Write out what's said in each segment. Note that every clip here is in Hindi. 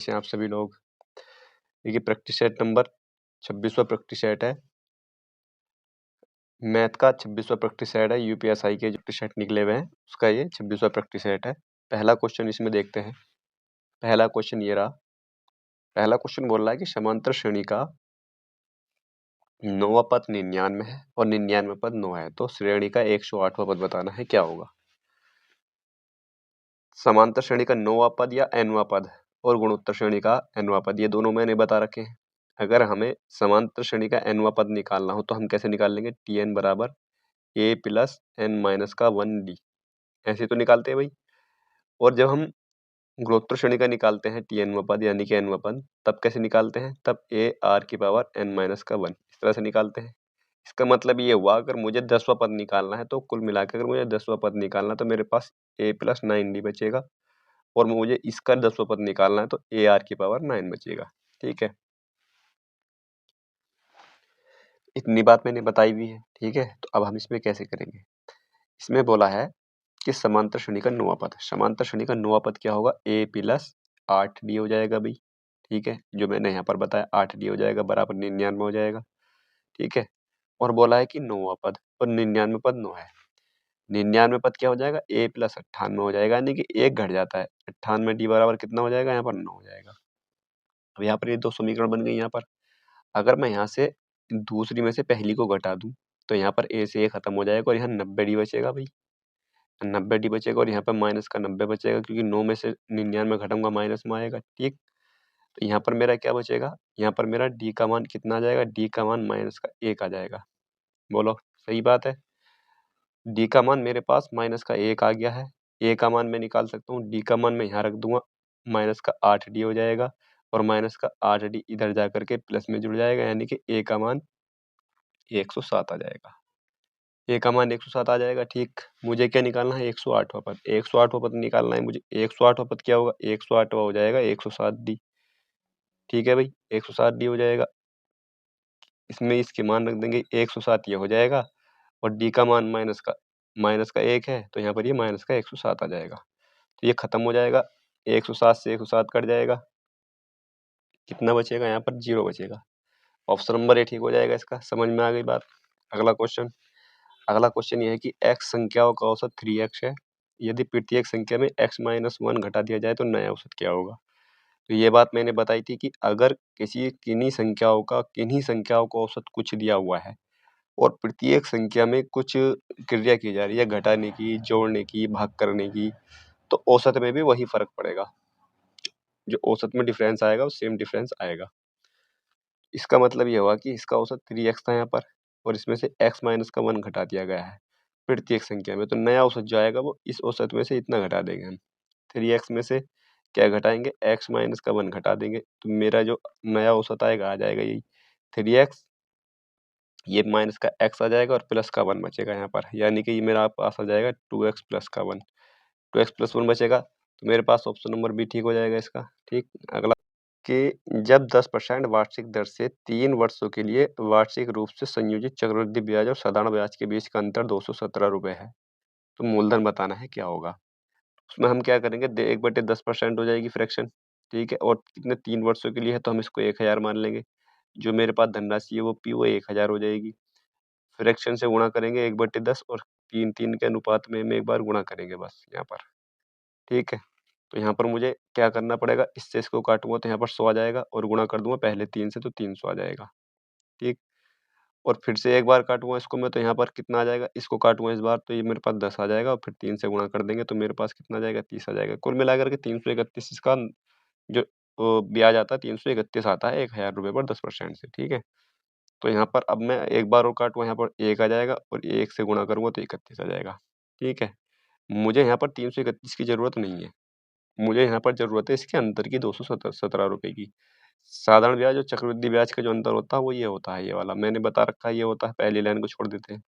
से आप सभी लोग। देखिए प्रैक्टिस सेट नंबर 26वां प्रैक्टिस सेट है, मैथ का 26वां प्रैक्टिस सेट है। यूपीएसआई के जो प्रैक्टिस सेट निकले हुए हैं उसका ये 26वां प्रैक्टिस सेट है। पहला क्वेश्चन इसमें देखते हैं। पहला क्वेश्चन ये रहा। पहला क्वेश्चन बोल रहा है कि समांतर श्रेणी का 9वां पद 99 है और 99वां पद 9 है, तो श्रेणी का 108वां पद बताना है, क्या होगा। समांतर श्रेणी का 9वां पद या nवां पद और गुणोत्तर श्रेणी का nवां पद, ये दोनों मैंने बता रखे हैं। अगर हमें समांतर श्रेणी का nवां पद निकालना हो तो हम कैसे निकाल लेंगे। Tn बराबर a प्लस n माइनस का 1d, ऐसे तो निकालते हैं भाई। और जब हम गुणोत्तर श्रेणी का निकालते हैं Tnवां पद यानी कि nवां पद, तब कैसे निकालते हैं, तब a r की पावर n माइनस का 1, इस तरह से निकालते हैं। इसका मतलब ये हुआ अगर मुझे 10वां पद निकालना है तो कुल मिलाकर अगर मुझे 10वां पद निकालना है तो मेरे पास a प्लस 9d बचेगा, और मुझे इसका 10वां पद निकालना है तो ए आर की पावर 9 बचेगा। ठीक है, इतनी बात मैंने बताई हुई है। ठीक है, तो अब हम इसमें कैसे करेंगे। इसमें बोला है कि समांतर श्रेणी का 9वां पद, समांतर श्रेणी का 9वां पद क्या होगा, ए प्लस 8d हो जाएगा भाई। ठीक है, जो मैंने यहाँ पर बताया 8d हो जाएगा बराबर 99 हो जाएगा। ठीक है, और बोला है कि 9वां पद और 99 पद 9 है। 99 पद क्या हो जाएगा, ए प्लस 98 हो जाएगा, यानी कि एक घट जाता है। 98d बराबर कितना हो जाएगा, यहाँ पर 9 हो जाएगा। अब यहाँ पर ये दो समीकरण बन गई। यहाँ पर अगर मैं यहाँ से दूसरी में से पहली को घटा दूं तो यहाँ पर ए से ए खत्म हो जाएगा और यहाँ 90d बचेगा भाई, 90d बचेगा, और यहाँ पर माइनस का 90 बचेगा, क्योंकि 9 में से 99 घटाऊंगा माइनस में आएगा। ठीक, तो यहाँ पर मेरा क्या बचेगा, यहाँ पर मेरा d का मान कितना आ जाएगा, d का मान माइनस का 1 आ जाएगा। बोलो सही बात है। d का मान मेरे पास माइनस का 1 आ गया है। a का मान मैं निकाल सकता हूँ, d का मान मैं यहाँ रख दूंगा, माइनस का 8d हो जाएगा, और माइनस का 8d इधर जा करके प्लस में जुड़ जाएगा, यानी कि a का मान 107 आ जाएगा। a का मान 107 आ जाएगा। ठीक, मुझे क्या निकालना है, 108वां पद। 108वां पद निकालना है मुझे। 108वां पद क्या होगा, 108वां हो जाएगा 107d। ठीक है भाई, 107d हो जाएगा। इसमें इसके मान रख देंगे, 107 ये हो जाएगा, और d का मान माइनस का 1 है, तो यहाँ पर ये माइनस का 107 आ जाएगा। तो ये खत्म हो जाएगा, 107 से 107 कट जाएगा, कितना बचेगा, यहाँ पर 0 बचेगा। ऑप्शन नंबर ए ठीक हो जाएगा इसका। समझ में आ गई बात। अगला क्वेश्चन। अगला क्वेश्चन ये है कि x संख्याओं का औसत 3x है, यदि प्रत्येक संख्या में x माइनस 1 घटा दिया जाए तो नया औसत क्या होगा। तो ये बात मैंने बताई थी कि अगर किन्हीं संख्याओं का औसत कुछ दिया हुआ है और प्रत्येक संख्या में कुछ क्रिया की जा रही है, घटाने की, जोड़ने की, भाग करने की, तो औसत में भी वही फर्क पड़ेगा। जो औसत में डिफरेंस आएगा वो सेम डिफरेंस आएगा। इसका मतलब ये हुआ कि इसका औसत 3x था यहाँ पर, और इसमें से x माइनस का 1 घटा दिया गया है प्रत्येक संख्या में, तो नया औसत जो आएगा वो इस औसत में से इतना घटा देंगे हम। 3x में से क्या घटाएंगे, x माइनस का 1 घटा देंगे, तो मेरा जो नया औसत आएगा आ जाएगा यही 3x, ये माइनस का x आ जाएगा और प्लस का 1 बचेगा यहाँ पर, यानी कि ये मेरा पास आ जाएगा 2x प्लस का 1, 2x प्लस 1 बचेगा। तो मेरे पास ऑप्शन नंबर बी ठीक हो जाएगा इसका। ठीक, अगला कि जब 10% वार्षिक दर से 3 वर्षों के लिए वार्षिक रूप से संयोजित चक्रवृद्धि ब्याज और साधारण ब्याज के बीच का अंतर 217 रुपए है, तो मूलधन बताना है, क्या होगा। उसमें हम क्या करेंगे, 1/10% हो जाएगी फ्रैक्शन। ठीक है, और कितने 3 वर्षों के लिए है तो हम इसको 1000 मान लेंगे। जो मेरे पास धनराशि है वो पी वो 1000 हो जाएगी। फ्रैक्शन से गुणा करेंगे 1/10 और 3 के अनुपात में हम एक बार गुणा करेंगे बस यहाँ पर। ठीक है, तो यहाँ पर मुझे क्या करना पड़ेगा, इससे इसको काटूंगा तो यहाँ पर 100 आ जाएगा, और गुणा कर दूंगा पहले 3 से तो 300 आ जाएगा। ठीक, और फिर से एक बार काटूंगा इसको मैं, तो यहाँ पर कितना आ जाएगा, इसको काटूंगा इस बार तो ये मेरे पास 10 आ जाएगा, और फिर 3 से गुणा कर देंगे तो मेरे पास कितना आ जाएगा, 30 आ जाएगा। कुल मिलाकर के 331 इसका जो ब्याज आता है 331 आता है 1000 रुपये पर 10% से। ठीक है, तो यहाँ पर अब मैं एक बार और काटूंगा, यहाँ पर 1 आ जाएगा, और 1 से गुणा करूंगा तो 31 आ जाएगा। ठीक है, मुझे यहाँ पर 331 की जरूरत नहीं है, मुझे यहाँ पर जरूरत है इसके अंतर की, 217 रुपए की। साधारण ब्याज और चक्रवृद्धि ब्याज का जो अंतर होता है वो ये होता है, ये वाला मैंने बता रखा है, ये होता है, पहली लाइन को छोड़ देते हैं।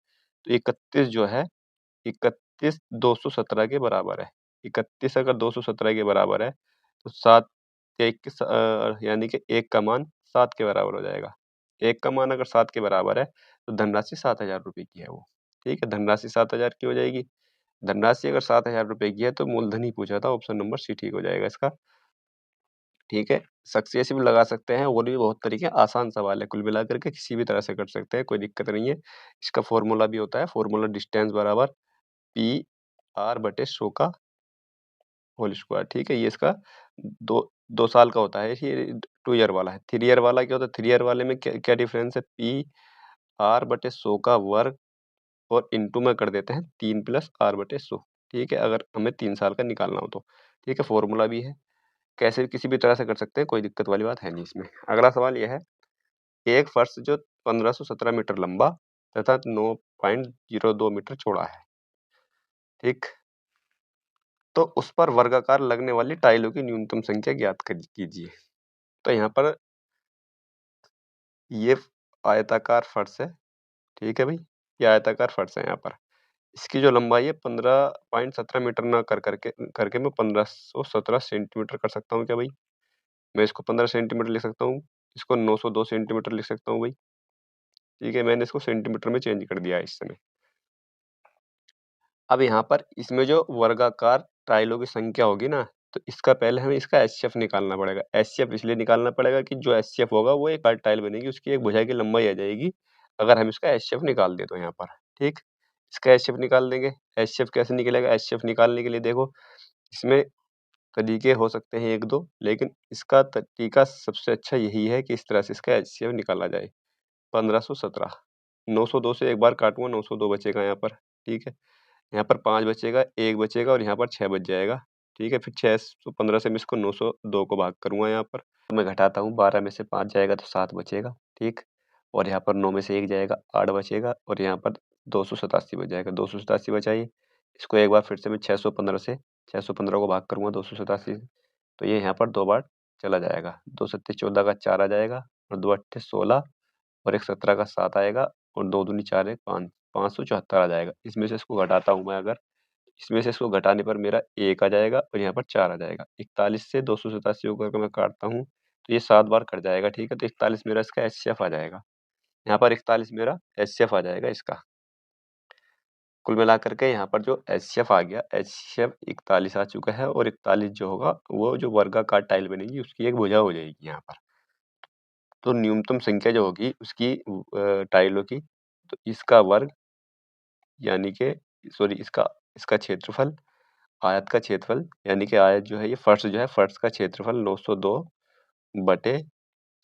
तो 31 जो है, 31 217 के बराबर है। 31 अगर 217 के बराबर है तो 7 या 21 यानी कि 1 का मान 7 के बराबर हो जाएगा। 1 का मान अगर 7 के बराबर है तो धनराशि 7000 रुपए की है वो। ठीक है, धनराशि 7000 की हो जाएगी। धनराशि अगर 7000 रुपए की है तो मूलधन ही पूछा था, ऑप्शन नंबर सी ठीक हो जाएगा इसका। ठीक है, सक्सेसिव लगा सकते हैं, और भी बहुत तरीके, आसान सवाल है, कुल मिलाकर के किसी भी तरह से कर सकते हैं, कोई दिक्कत नहीं है। इसका फॉर्मूला भी होता है, फॉर्मूला डिस्टेंस बराबर पी आर बटे 100 का होल स्क्वायर, ठीक है। ये इसका 2 साल का होता है, ये 2 ईयर वाला है। 3 ईयर वाला क्या होता है, 3 ईयर वाले में क्या क्या डिफरेंस है, पी आर बटे 100 का वर्ग और इंटू में कर देते हैं 3 प्लस आर बटे 100, ठीक है, अगर हमें 3 साल का निकालना हो तो, ठीक है। फॉर्मूला भी है, कैसे भी किसी भी तरह से कर सकते हैं, कोई दिक्कत वाली बात है नहीं इसमें। अगला सवाल यह है, एक फर्श जो 1517 मीटर लंबा तथा 9.02 मीटर चौड़ा है, ठीक, तो उस पर वर्गाकार लगने वाली टाइलों की न्यूनतम संख्या ज्ञात कीजिए। तो यहाँ पर ये आयताकार फर्श है, ठीक है भाई, ये आयताकार फर्श है यहाँ पर। इसकी जो लंबाई है 15.17 मीटर ना करके मैं 1517 सेंटीमीटर कर सकता हूँ क्या भाई? मैं इसको 15 सेंटीमीटर लिख सकता हूँ, इसको 902 सेंटीमीटर लिख सकता हूँ भाई, ठीक है। मैंने इसको सेंटीमीटर में चेंज कर दिया है इस समय। अब यहाँ पर इसमें जो वर्गाकार टाइलों की संख्या होगी ना, तो इसका पहले हमें इसका एचसीएफ निकालना पड़ेगा। एचसीएफ इसलिए निकालना पड़ेगा कि जो एचसीएफ होगा वो एक टाइल बनेगी, उसकी एक भुजा की लंबाई आ जाएगी अगर हम इसका एचसीएफ निकाल दें तो यहाँ पर, ठीक। इसका एचसीएफ निकाल देंगे। एचसीएफ कैसे निकलेगा, एचसीएफ निकालने के लिए देखो, इसमें तरीके हो सकते हैं 1-2, लेकिन इसका तरीका सबसे अच्छा यही है कि इस तरह से इसका एचसीएफ निकाला जाए। 1517, 902 से एक बार काटूंगा, 902 बचेगा यहाँ पर, ठीक है। यहाँ पर 5 बचेगा, 1 बचेगा और यहाँ पर 6 बच जाएगा, ठीक है। फिर 615 से मैं इसको 902 को भाग करूँगा यहाँ पर। तो मैं घटाता हूँ, 12 में से 5 जाएगा तो 7 बचेगा, ठीक। और यहाँ पर 9 में से 1 जाएगा, 8 बचेगा और यहाँ पर 287 बच जाएगा, 287 बचा ये। इसको एक बार फिर से मैं 615 को भाग करूँगा 287 से, तो ये यहाँ पर 2 बार चला जाएगा। 2 सत्ते 14 का 4 आ जाएगा और 2 अट्ठे 16 और 1 17 का 7 आएगा और 2 दूनी 4 है 5, 574 आ जाएगा। इसमें से इसको घटाता हूँ मैं अगर, इसमें से इसको घटाने पर मेरा 1 आ जाएगा और यहाँ पर 4 आ जाएगा। 41 से 287 को करके मैं काटता हूँ तो ये 7 बार कट जाएगा, ठीक है। तो 41 मेरा इसका एचसीएफ आ जाएगा। यहाँ पर 41 मेरा एचसीएफ आ जाएगा इसका। कुल मिलाकर के यहाँ पर जो एचसीएफ आ गया, एचसीएफ 41 आ चुका है और 41 जो होगा वो जो वर्गाकार टाइल बनेगी उसकी एक भुजा हो जाएगी यहाँ पर। तो न्यूनतम संख्या जो होगी उसकी टाइलों की, तो इसका वर्ग यानी कि सॉरी इसका इसका क्षेत्रफल, आयत का क्षेत्रफल यानी कि आयत जो है ये फर्श जो है, फर्श का क्षेत्रफल 902 बटे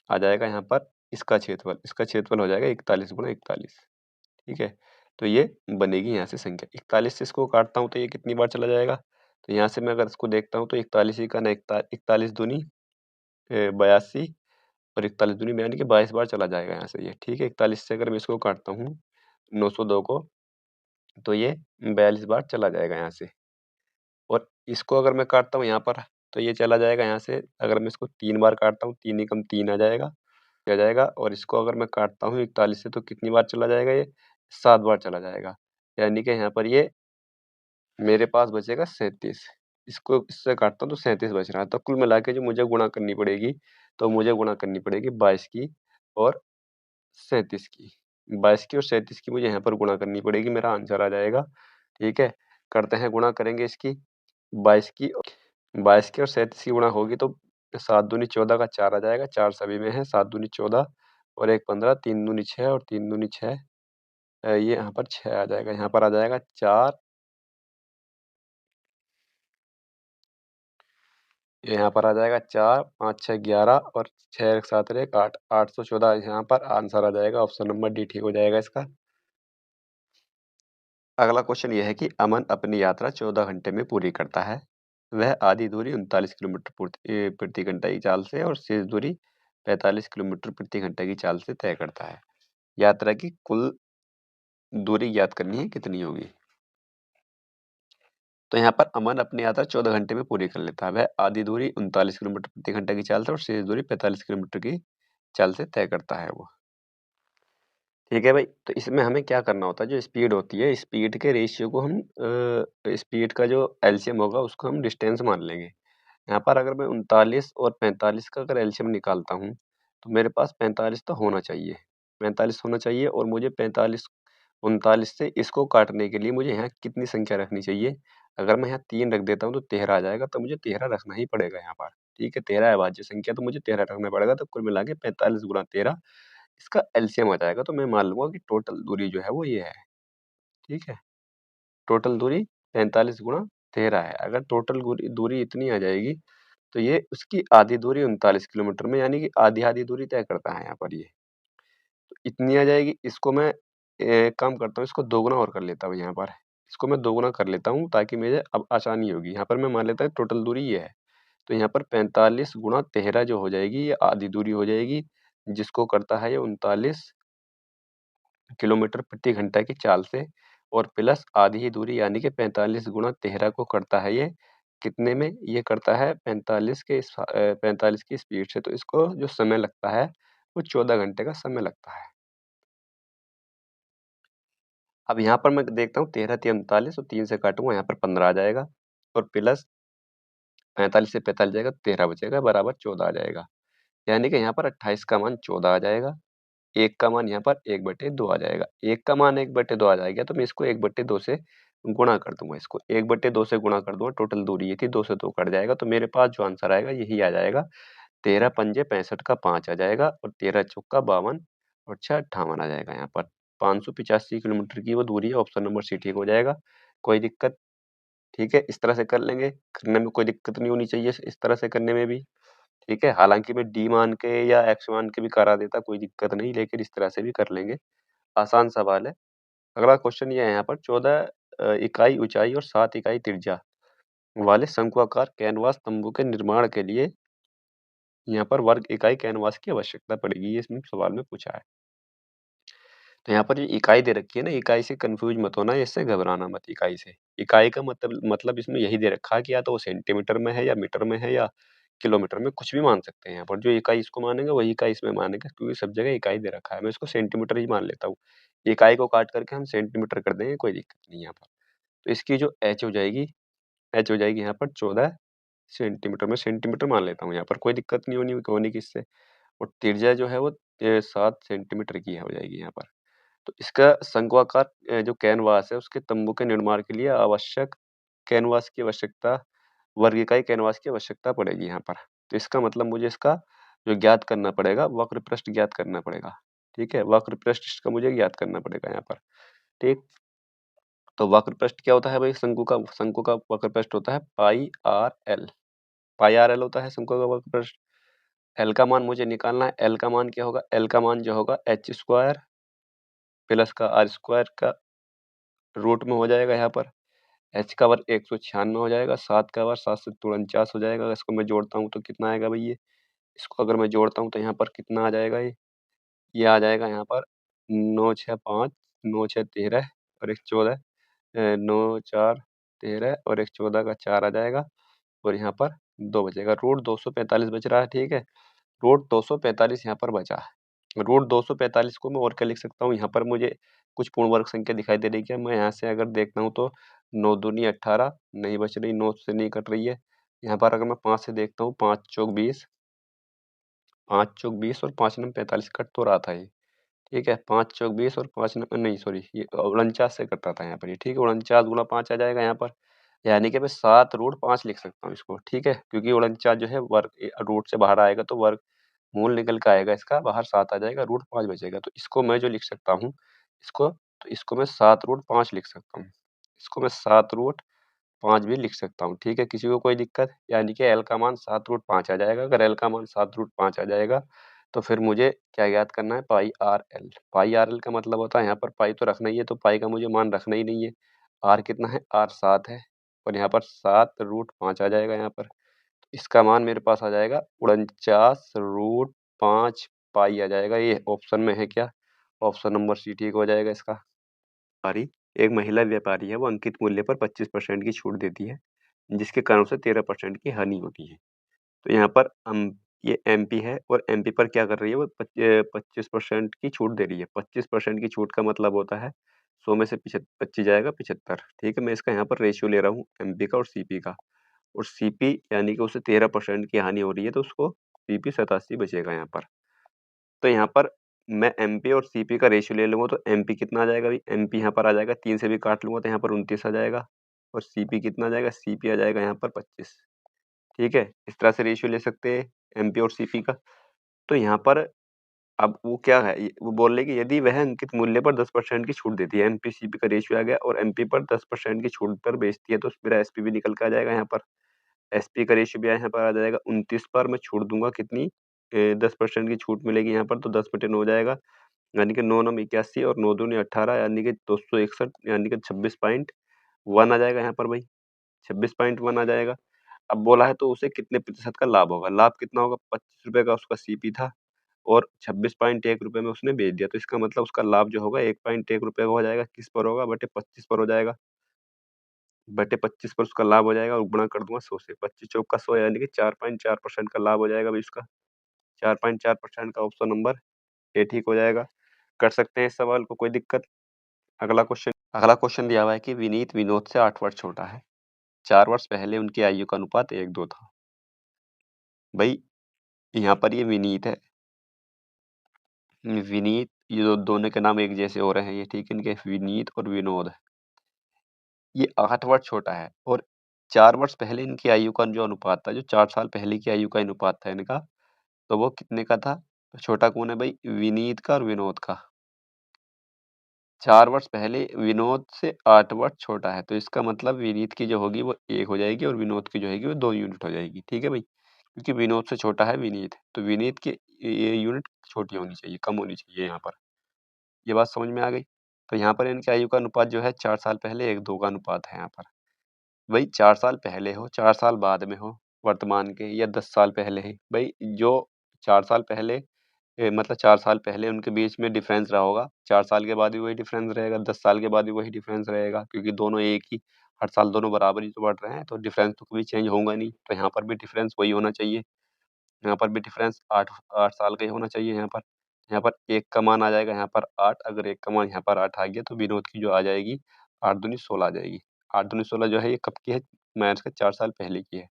आ जाएगा यहाँ पर इसका क्षेत्रफल हो जाएगा 41 गुणा 41, ठीक है। तो ये बनेगी यहाँ से संख्या। 41 से इसको काटता हूँ तो ये कितनी बार चला जाएगा, तो यहाँ से मैं अगर इसको देखता हूँ तो 41 ही का ना 41 दूनी 82 और 41 दूनी यानी कि 22 बार चला जाएगा यहाँ से ये, ठीक है। 41 से अगर मैं इसको काटता हूँ 902 को, तो ये 42 बार चला जाएगा यहाँ से। और इसको अगर मैं काटता हूँ यहाँ पर तो ये चला जाएगा यहाँ से, अगर मैं इसको 3 बार काटता हूँ 3 एकम 3 आ जाएगा और इसको अगर मैं काटता हूँ 41 से तो कितनी बार चला जाएगा ये, 7 बार चला जाएगा। यानी कि यहाँ पर ये मेरे पास बचेगा 37। इसको इससे काटता हूँ तो 37 बच रहा है। तो कुल मिला के जो मुझे गुणा करनी पड़ेगी, तो मुझे गुणा करनी पड़ेगी 22 की और 37 की। 22 की और 37 की मुझे यहाँ पर गुणा करनी पड़ेगी, मेरा आंसर आ जाएगा, ठीक है। करते हैं, गुणा करेंगे इसकी 22 की 22 की और 37 की गुणा होगी तो 7 दूनी 14 का 4 आ जाएगा, 4 सभी में है, 7 दूनी 14 और 1 15, 3 दूनी 6 और 3 दूनी 6, ये यहाँ पर 6 आ जाएगा, यहाँ पर आ जाएगा 4, ये यहाँ पर आ जाएगा 4, 5 6 11 और 6 1 7 1 8, 814 यहाँ पर आंसर आ जाएगा। ऑप्शन नंबर डी ठीक हो जाएगा इसका। अगला क्वेश्चन ये है कि अमन अपनी यात्रा 14 घंटे में पूरी करता है। वह आधी दूरी 39 किलोमीटर प्रति घंटा की चाल से और शेष दूरी 45 किलोमीटर प्रति घंटा की चाल से तय करता है। यात्रा की कुल दूरी ज्ञात करनी है, कितनी होगी। तो यहाँ पर अमन अपनी यात्रा 14 घंटे में पूरी कर लेता है। वह आधी दूरी 39 किलोमीटर प्रति घंटा की चाल से और शेष दूरी 45 किलोमीटर की चाल से तय करता है वो, ठीक है भाई। तो इसमें हमें क्या करना होता है, जो स्पीड होती है स्पीड के रेशियो को हम स्पीड का जो एलसीएम होगा उसको हम डिस्टेंस मान लेंगे। यहाँ पर अगर मैं 39 और 45 का अगर एलसीएम निकालता हूँ तो मेरे पास 45 तो होना चाहिए, 45 होना चाहिए और मुझे 45 39 से इसको काटने के लिए मुझे यहाँ कितनी संख्या रखनी चाहिए। अगर मैं यहाँ 3 रख देता हूँ तो 13 आ जाएगा, तो मुझे 13 रखना ही पड़ेगा यहाँ पर, ठीक है, 13 अभाज्य संख्या तो मुझे 13 रखना पड़ेगा, तो कुल मिला के 45 गुणा 13 इसका एलसीएम आ जाएगा। तो मैं मान लूँगा कि टोटल दूरी जो है वो ये है, ठीक है। टोटल दूरी 45 गुणा 13 है। अगर टोटल दूरी इतनी आ जाएगी तो ये उसकी आधी दूरी 39 किलोमीटर में, यानी कि आधी-आधी दूरी तय करता है यहाँ पर ये। तो इतनी आ जाएगी, इसको मैं एक काम करता हूँ, इसको दोगुना और कर लेता हूँ यहाँ पर। इसको मैं दोगुना कर लेता हूँ ताकि मुझे अब आसानी होगी। यहाँ पर मैं मान लेता हूँ टोटल दूरी ये है। तो यहाँ पर 45 गुणा 13 जो हो जाएगी, ये आधी दूरी हो जाएगी, जिसको करता है ये 39 किलोमीटर प्रति घंटा की चाल से, और प्लस आधी ही दूरी यानी कि 45 गुणा 13 को करता है ये कितने में? ये करता है 45 की स्पीड से। तो इसको जो समय लगता है वो 14 घंटे का समय लगता है। अब यहाँ पर मैं देखता हूँ 13 तिया 39 और 3 से काटूंगा, यहाँ पर 15 आ जाएगा, और प्लस 45 से 45 जाएगा, 13 बचेगा, बराबर 14 आ जाएगा। यानी कि यहाँ पर 28 का मान 14 आ जाएगा। 1 का मान यहाँ पर 1/2 आ जाएगा। 1 का मान 1/2 आ जाएगा, तो मैं इसको 1/2 से गुणा कर दूंगा। इसको 1/2 से गुणा कर दूंगा, टोटल दूरी ये थी, 2 से 2 कट जाएगा, तो मेरे पास जो आंसर आएगा यही आ जाएगा। 13 पंजे 65 का 5 आ जाएगा, और 13 चौका 52 और 6 58 आ जाएगा। यहाँ पर 585 किलोमीटर की वो दूरी है। ऑप्शन नंबर सी ठीक हो जाएगा। कोई दिक्कत? ठीक है, इस तरह से कर लेंगे, करने में कोई दिक्कत नहीं होनी चाहिए इस तरह से करने में भी। ठीक है, हालांकि मैं डी मान के या एक्स मान के भी करा देता, कोई दिक्कत नहीं, लेकिन इस तरह से भी कर लेंगे। आसान सवाल है। अगला क्वेश्चन ये है, यहाँ पर 14 इकाई ऊंचाई और 7 इकाई त्रिज्या वाले शंक्वाकार कैनवास तंबू के निर्माण के लिए यहाँ पर वर्ग इकाई कैनवास की आवश्यकता पड़ेगी, ये इसमें सवाल में पूछा है। तो यहाँ पर ये इकाई दे रखी है ना, इकाई से कंफ्यूज मत होना, इससे घबराना मत इकाई से। इकाई का मतलब इसमें यही दे रखा है कि या तो वो सेंटीमीटर में है, या मीटर में है, या किलोमीटर में, कुछ भी मान सकते हैं। यहाँ पर जो इकाई इसको मानेंगे वही इकाई इसमें मानेंगे, क्योंकि सब जगह इकाई दे रखा है। मैं इसको सेंटीमीटर ही मान लेता हूँ। इकाई को काट करके हम सेंटीमीटर कर देंगे, कोई दिक्कत नहीं यहाँ पर। तो इसकी जो एच हो जाएगी यहाँ पर 14 सेंटीमीटर। में सेंटीमीटर मान लेता हूँ यहाँ पर, कोई दिक्कत नहीं होने की इससे। और त्रिज्या जो है वो 7 सेंटीमीटर की हो जाएगी यहाँ पर। तो इसका शंक्वाकार जो कैनवास है उसके तंबू के निर्माण के लिए आवश्यक कैनवास की आवश्यकता, वर्ग इकाई कैनवास की आवश्यकता पड़ेगी यहाँ पर। तो इसका मतलब मुझे इसका जो ज्ञात करना पड़ेगा, वक्र पृष्ठ ज्ञात करना पड़ेगा। ठीक है, वक्र पृष्ठ इसका मुझे ज्ञात करना पड़ेगा यहाँ पर। ठीक, तो वक्र पृष्ठ क्या होता है भाई? शंकु का वक्र पृष्ठ होता है पाई आर एल। पाई आर एल होता है शंकु का वक्र पृष्ठ। एल का मान मुझे निकालना है। एल का मान क्या होगा? एल का मान जो होगा एच स्क्वायर प्लस का आर स्क्वायर का रूट में हो जाएगा यहाँ पर। एच का वर्ग 196 हो जाएगा, 7 का वर्ग 7 से 49 हो जाएगा। इसको मैं जोड़ता हूँ तो कितना आएगा भाई? ये इसको अगर मैं जोड़ता हूँ तो यहाँ पर कितना आ जाएगा? ये आ जाएगा यहाँ पर 9 6 5 9 6 13 और एक 14, 9 4 13 और एक 14 का 4 आ जाएगा, और यहाँ पर 2 बचेगा। रूट 245 बच रहा है। ठीक है, रूट 245 यहाँ पर बचा है। रूट 245 को मैं और क्या लिख सकता हूँ? यहाँ पर मुझे कुछ पूर्ण वर्ग संख्या दिखाई दे रही है। मैं यहाँ से अगर देखता हूँ तो 9 दूनी 18 नहीं बच रही, 9 से नहीं कट रही है। यहाँ पर अगर मैं 5 से देखता हूँ, 5 चौक 20, 5 चौक 20 और 5 नम 45 कट तो रहा था ये। ठीक है, 5 चौक 20 और 5 नहीं सॉरी, ये 49 से कट रहा था यहाँ पर ये। ठीक है, 49 गुणा 5 आ जाएगा यहाँ पर, यानी कि मैं 7 रूट 5 लिख सकता हूँ इसको। ठीक है, क्योंकि 49 जो है वर्ग रूट से बाहर आएगा, तो वर्ग मूल निकल के आएगा इसका बाहर, 7 आ जाएगा, रूट 5 बचेगा। तो इसको मैं जो लिख सकता हूँ, इसको मैं 7 रूट 5 लिख सकता हूँ। इसको मैं 7 रूट 5 भी लिख सकता हूँ। ठीक है, किसी को कोई दिक्कत? यानी कि एल का मान 7 रूट 5 आ जाएगा। अगर एल का मान 7 रूट 5 आ जाएगा तो फिर मुझे क्या ज्ञात करना है? पाई आर एल। पाई आर एल का मतलब होता है, यहाँ पर पाई तो रखना ही है, तो पाई का मुझे मान रखना ही नहीं है। आर कितना है? आर 7 है, और यहाँ पर 7 रूट 5 आ जाएगा यहाँ पर। इसका मान मेरे पास आ जाएगा 49 रूट 5 पाई आ जाएगा। ये ऑप्शन में है क्या? ऑप्शन नंबर सी ठीक हो जाएगा इसका। व्यापारी, एक महिला व्यापारी है, वो अंकित मूल्य पर 25% की छूट देती है, जिसके कारण उसे 13% की हानि होती है। तो यहाँ पर ये एमपी है, और एमपी पर क्या कर रही है? वो 25% की छूट दे रही है। 25% की छूट का मतलब होता है 100 में से 25 जाएगा 75। ठीक है, मैं इसका यहाँ पर रेशियो ले रहा हूँ एमपी का और सीपी का। और सीपी यानी कि उसे 13% की हानि हो रही है, तो उसको सीपी 87 बचेगा यहाँ पर। तो यहाँ पर मैं एमपी और सीपी का रेशियो ले लूँगा, तो एमपी कितना आ जाएगा भाई? एमपी यहाँ पर आ जाएगा, 3 से भी काट लूँगा तो यहाँ पर 29 आ जाएगा, और सीपी कितना आ जाएगा? सीपी आ जाएगा यहाँ पर 25। ठीक है? इस तरह से रेशियो ले सकते हैं एमपी और सीपी का। तो यहाँ पर अब वो क्या है, वो बोल रहे हैं कि यदि वह अंकित मूल्य पर 10% की छूट देती है, एमपी-सीपी का रेशियो आ गया और एमपी पर 10% की छूट पर बेचती है, तो मेरा एसपी भी निकल के आ जाएगा यहाँ पर। एसपी का रेशियो भी यहाँ पर आ जाएगा 29 पर मैं छूट दूँगा कितनी 10% की छूट मिलेगी यहाँ पर, तो 10/9 हो जाएगा, यानी कि 9 9 81 और 9 दूनी 18 यानी कि 261 यानी कि 26.1 आ जाएगा यहाँ पर भाई, 26.1 आ जाएगा। अब बोला है तो उसे कितने प्रतिशत का लाभ होगा? लाभ कितना होगा? ₹25 का उसका सीपी था और 26.1 रुपए में उसने बेच दिया, तो इसका मतलब उसका लाभ जो होगा ₹1.1 का हो जाएगा, किस पर होगा? बटे 25 पर हो जाएगा। बटे 25 पर उसका लाभ हो जाएगा और गुणा कर दूँगा 100 से, 25 चौक का 100 यानी कि 4.4% का लाभ हो जाएगा भाई उसका। 4.4% का ऑप्शन नंबर ए ठीक हो जाएगा। कर सकते हैं इस सवाल को, कोई दिक्कत? अगला क्वेश्चन दिया हुआ है कि विनीत विनोद से 8 वर्ष छोटा है। 4 वर्ष पहले उनकी आयु का अनुपात 1:2 था। भई यहाँ पर ये विनीत है। विनीत, ये दोनों के नाम एक जैसे हो रहे हैं ये, ठीक है? इनके विनीत और विनोद। ये 8 वर्ष छोटा है और 4 वर्ष पहले इनकी आयु का जो अनुपात था, जो 4 साल पहले की आयु का अनुपात था इनका, तो वो कितने का था? तो छोटा कौन है भाई? विनीत का और विनोद का। 4 वर्ष पहले विनोद से 8 वर्ष छोटा है, तो इसका मतलब विनीत की जो होगी वो 1 हो जाएगी और विनोद की जो होगी वो 2 यूनिट हो जाएगी, ठीक है भाई? क्योंकि विनोद से छोटा है विनीत, तो विनीत की ये यूनिट छोटी होनी चाहिए, कम होनी चाहिए यहाँ पर। ये बात समझ में आ गई? तो यहाँ पर इनकी आयु का अनुपात जो है 4 साल पहले 1:2 का अनुपात है यहाँ पर। भई 4 साल पहले हो, 4 साल बाद में हो, वर्तमान के या 10 साल पहले है, भई जो 4 साल पहले मतलब 4 साल पहले उनके बीच में डिफ़रेंस रहा होगा, 4 साल के बाद भी वही डिफ़रेंस रहेगा, 10 साल के बाद भी वही डिफ़रेंस रहेगा, क्योंकि दोनों एक ही हर साल दोनों बराबर ही तो बढ़ रहे हैं, तो डिफ़रेंस तो कभी चेंज होगा नहीं। तो यहाँ पर भी डिफ़रेंस वही होना चाहिए। यहाँ पर भी डिफ़रेंस 8 साल का ही होना चाहिए यहाँ पर। यहाँ पर 1 का मान आ जाएगा यहाँ पर 8, अगर 1 का मान यहाँ पर 8 आ गया तो विनोद की जो आ जाएगी 8 दूनी 16 आ जाएगी। 8 दूनी 16 जो है ये कब की है? मैथ्स के 4 साल पहले की है।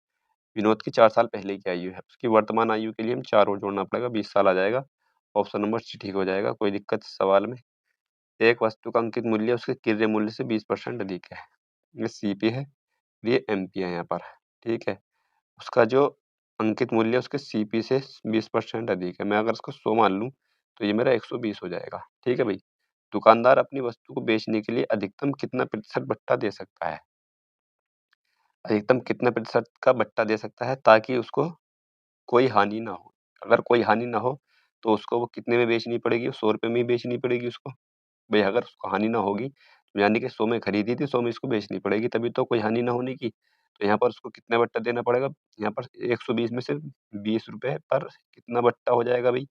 विनोद की 4 साल पहले की आयु है। उसकी वर्तमान आयु के लिए हम 4 और जोड़ना पड़ेगा, 20 साल आ जाएगा। ऑप्शन नंबर सी ठीक हो जाएगा, कोई दिक्कत इस सवाल में? एक वस्तु का अंकित मूल्य उसके क्रय मूल्य से 20% अधिक है। ये सीपी है, ये एमपी है यहाँ पर, ठीक है? उसका जो अंकित मूल्य उसके सीपी से 20% अधिक है। मैं अगर इसको 100 मान लूँ, तो ये मेरा 120 हो जाएगा, ठीक है भई? दुकानदार अपनी वस्तु को बेचने के लिए अधिकतम कितना प्रतिशत बट्टा दे सकता है? अधिकतम कितने प्रतिशत का बट्टा दे सकता है ताकि उसको कोई हानि ना हो? अगर कोई हानि ना हो, तो उसको वो कितने में बेचनी पड़ेगी? ₹100 में ही बेचनी पड़ेगी उसको। भई अगर उसको हानि ना होगी, यानी कि 100 में खरीदी थी, 100 में इसको बेचनी पड़ेगी, तभी तो कोई हानि ना होने की। तो यहाँ पर उसको कितना बट्टा देना पड़ेगा? यहाँ पर 120 में से ₹20 पर कितना बट्टा हो जाएगा भई?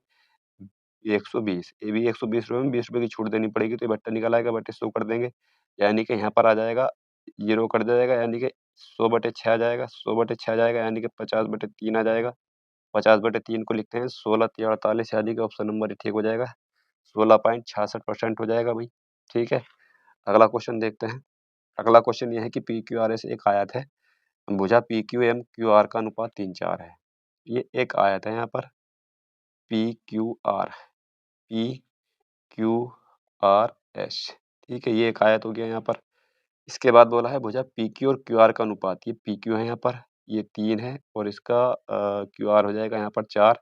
120, ये भी ₹120 में ₹20 की छूट देनी पड़ेगी, तो ये बट्टा निकल आएगा, बटे 100 कर देंगे। यानी कि यहाँ पर आ जाएगा, 0 कट जाएगा, यानी कि 100/6 आ जाएगा, 100/6 आ जाएगा, यानी कि 50/3 आ जाएगा। 50/3 को लिखते हैं 16 तिया 48 यानी कि ऑप्शन नंबर ए ठीक हो जाएगा। 16.66% हो जाएगा भई, ठीक है? अगला क्वेश्चन देखते हैं। अगला क्वेश्चन ये है कि पीक्यूआरएस एक आयत है। भुजा पीक्यू एम क्यूआर का अनुपात 3:4 है। ये एक आयत है यहाँ पर पीक्यूआर, पीक्यूआरएस, ठीक है? ये एक आयत हो गया यहाँ पर। इसके बाद बोला है भुजा पीक्यू और क्यूआर का अनुपात, ये पीक्यू है यहाँ पर, ये 3 है और इसका क्यूआर हो जाएगा यहाँ पर 4,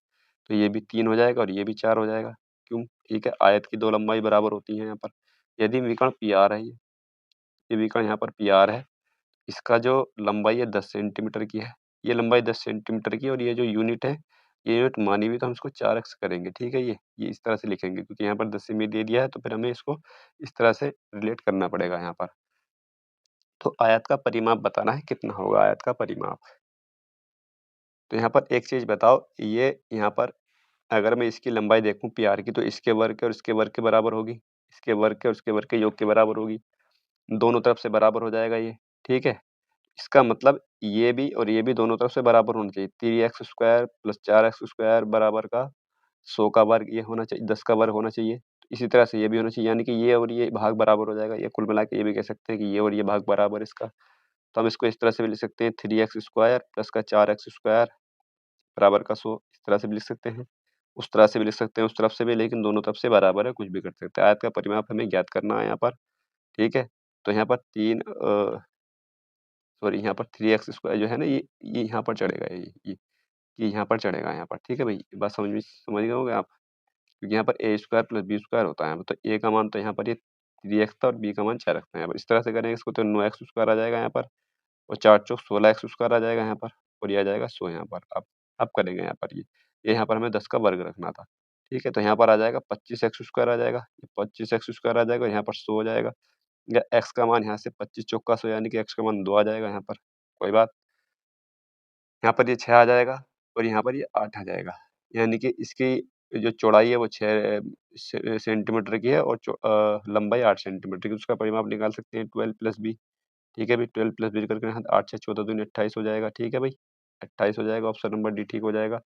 तो ये भी 3 हो जाएगा और ये भी 4 हो जाएगा। क्यों? ठीक है, आयत की 2 लंबाई बराबर होती है यहाँ पर। यदि विकर्ण पीआर है ये विकर्ण यहाँ पर पीआर है, इसका जो लंबाई है 10 सेंटीमीटर की है, ये लंबाई 10 सेंटीमीटर की है और ये जो यूनिट है, ये यूनिट मानी हुई तो हम इसको 4x करेंगे, ठीक है? ये इस तरह से लिखेंगे क्योंकि यहाँ पर 10 सेमी दे दिया है, तो फिर हमें इसको इस तरह से रिलेट करना पड़ेगा यहाँ पर। तो आयत का परिमाप बताना है, कितना होगा आयत का परिमाप? तो यहाँ पर एक चीज़ बताओ, ये यहाँ पर अगर मैं इसकी लंबाई देखूँ पीआर की, तो इसके वर्ग के और इसके वर्ग के बराबर होगी, इसके वर्ग के और इसके वर्ग के योग के बराबर होगी। दोनों तरफ से बराबर हो जाएगा ये, ठीक है? इसका मतलब ये भी और ये भी दोनों तरफ से बराबर होना चाहिए। 3x square plus 4x square बराबर का 100 का वर्ग ये होना चाहिए, 10 का वर्ग होना चाहिए। इसी तरह से ये भी होना चाहिए, यानी कि ये और ये भाग बराबर हो जाएगा। ये कुल मिला के ये भी कह सकते हैं कि ये और ये भाग बराबर है इसका। तो हम इसको इस तरह से भी लिख सकते हैं, 3x स्क्वायर प्लस का 4x स्क्वायर बराबर का 100, इस तरह से भी लिख सकते हैं। उस तरह से भी लिख सकते हैं, उस तरफ से भी, लेकिन दोनों तरफ से बराबर है, कुछ भी कर सकते हैं। आयत का परिमाप हमें ज्ञात करना है यहाँ पर, ठीक है? तो यहाँ पर 3 सॉरी यहाँ पर 3x² जो है ना ये यहाँ पर चढ़ेगा, ये यहाँ पर चढ़ेगा यहाँ पर, ठीक है भाई? ये बात समझ गए होंगे आप? क्योंकि यहाँ पर a² + b² होता है, तो a का मान तो यहाँ पर ये 3x था और b का मान 4x था यहाँ पर। इस तरह से करेंगे इसको तो 9x² आ जाएगा यहाँ पर, और 4 चौक 16x² आ जाएगा यहाँ पर, और ये आ जाएगा 100 यहाँ पर। अब करेंगे यहाँ पर ये यहाँ पर हमें 10 का वर्ग रखना था, ठीक है? तो यहाँ पर आ जाएगा 25x² आ जाएगा, 25x² आ जाएगा और यहाँ पर 100 हो जाएगा। या x का मान यहाँ से 25 चौक का 100 यानी कि x का मान 2 आ जाएगा यहाँ पर, कोई बात। यहाँ पर ये 6 आ जाएगा और यहाँ पर ये 8 आ जाएगा, यानी कि इसकी जो चौड़ाई है वो 6 सेंटीमीटर की है और लंबाई 8 सेंटीमीटर की। उसका परिमाप निकाल सकते हैं 12 + b, ठीक है भाई? 12 + b करके 8 6 14 दूनी 28 हो जाएगा, ठीक है भाई? 28 हो जाएगा, ऑप्शन नंबर डी ठीक हो जाएगा।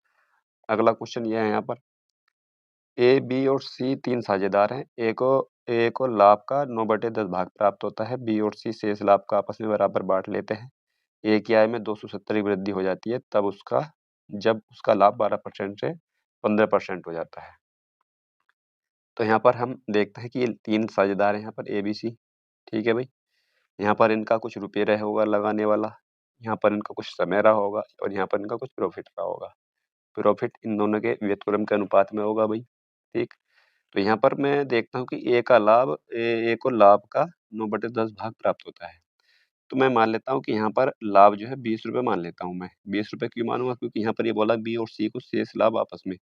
अगला क्वेश्चन ये है यहाँ पर, ए, बी और सी 3 साझेदार हैं। ए को लाभ का 9/10 भाग प्राप्त होता है। बी और सी शेष लाभ का आपस में बराबर बाँट लेते हैं। ए की आय में 270 की वृद्धि हो जाती है जब उसका लाभ 12% से 15% हो जाता है। तो यहाँ पर हम देखते हैं कि ये 3 साझेदार हैं यहाँ पर, ए, बी, सी, ठीक है भाई? यहाँ पर इनका कुछ रुपये रहा होगा लगाने वाला, यहाँ पर इनका कुछ समय रहा होगा और यहाँ पर इनका कुछ प्रॉफ़िट रहा होगा। प्रॉफ़िट इन दोनों के व्युत्क्रम के अनुपात में होगा भाई, ठीक? तो यहाँ पर मैं देखता हूँ कि ए को लाभ का 9/10 भाग प्राप्त होता है। तो मैं मान लेता हूँ कि यहाँ पर लाभ जो है ₹20 मान लेता हूँ मैं। ₹20 क्यों मानूँगा? क्योंकि यहाँ पर ये बोला बी और सी को शेष लाभ आपस में।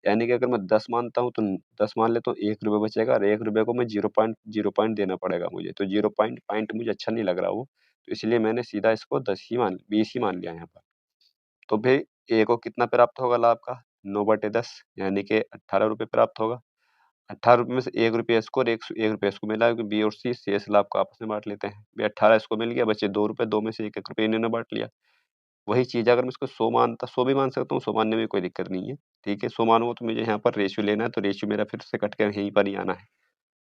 यानी कि अगर मैं 10 मानता हूँ तो 10 मान लेता हूँ, ₹1 बचेगा और ₹1 को मैं 0 पॉइंट देना पड़ेगा मुझे। तो 0 पॉइंट मुझे अच्छा नहीं लग रहा वो, तो इसलिए मैंने सीधा इसको 20 ही मान लिया यहाँ पर। तो फिर ए को कितना प्राप्त होगा लाभ का? 9/10 यानी कि ₹18 प्राप्त होगा। ₹18 में से ₹1 इसको और ₹1 इसको मिला है, क्योंकि बी और सी शेष लाभ को आपस में बाँट लेते हैं। भई 18 इसको मिल गया, बचे ₹2, 2 में से ₹1 इन्होंने बाँट लिया। वही चीज़ अगर मैं इसको 100 भी मान सकता हूँ, 100 मानने में कोई दिक्कत नहीं है, ठीक है? 100 मानूँगा तो मुझे यहाँ पर रेशियो लेना है, तो रेशियो मेरा फिर से कट के यहीं पर ही आना है,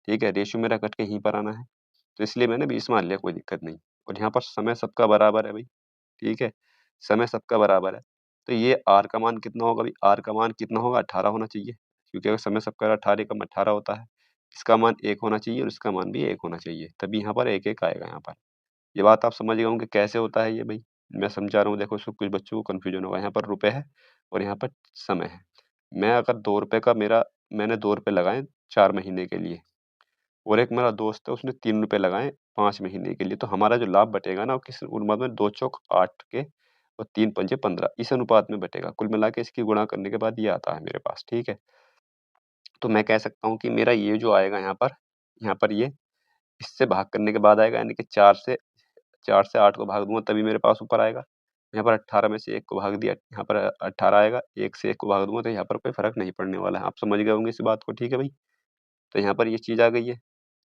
ठीक है? रेशियो मेरा कट के यहीं पर आना है, तो इसलिए मैंने 20 मान लिया, कोई दिक्कत नहीं। और यहाँ पर समय सबका बराबर है भई, ठीक है? समय सबका बराबर है, तो ये R का मान कितना होगा भई? R का मान कितना होगा? 18 होना चाहिए, क्योंकि अगर समय सबका 18 एकम 18 होता है। इसका मान 1 होना चाहिए और इसका मान भी 1 होना चाहिए, तभी यहाँ पर 1-1 आएगा यहाँ पर। ये बात आप समझ गए होंगे कैसे होता है ये भई? मैं समझा रहा हूँ, देखो इसको कुछ बच्चों को कन्फ्यूजन होगा। यहाँ पर रुपए है और यहाँ पर समय है। मैं अगर ₹2 का मैंने ₹2 लगाए 4 महीने के लिए और एक मेरा दोस्त है उसने ₹3 लगाए 5 महीने के लिए, तो हमारा जो लाभ बटेगा ना वो किस अनुपात में, 2 चौक 8 के और 3 पंजे 15 इस अनुपात में बटेगा। कुल मिला के इसकी गुणा करने के बाद ये आता है मेरे पास, ठीक है? तो मैं कह सकता हूँ कि मेरा ये जो आएगा यहाँ पर ये इससे भाग करने के बाद आएगा, यानी कि 4 से 8 को भाग दूँगा तभी मेरे पास ऊपर आएगा। यहाँ पर 18 में से 1 को भाग दिया, यहाँ पर 18 आएगा, 1 से 1 को भाग दूँगा तो यहाँ पर कोई फ़र्क नहीं पड़ने वाला है। आप समझ गए होंगे इस बात को, ठीक है भई? तो यहाँ पर ये चीज़ आ गई है।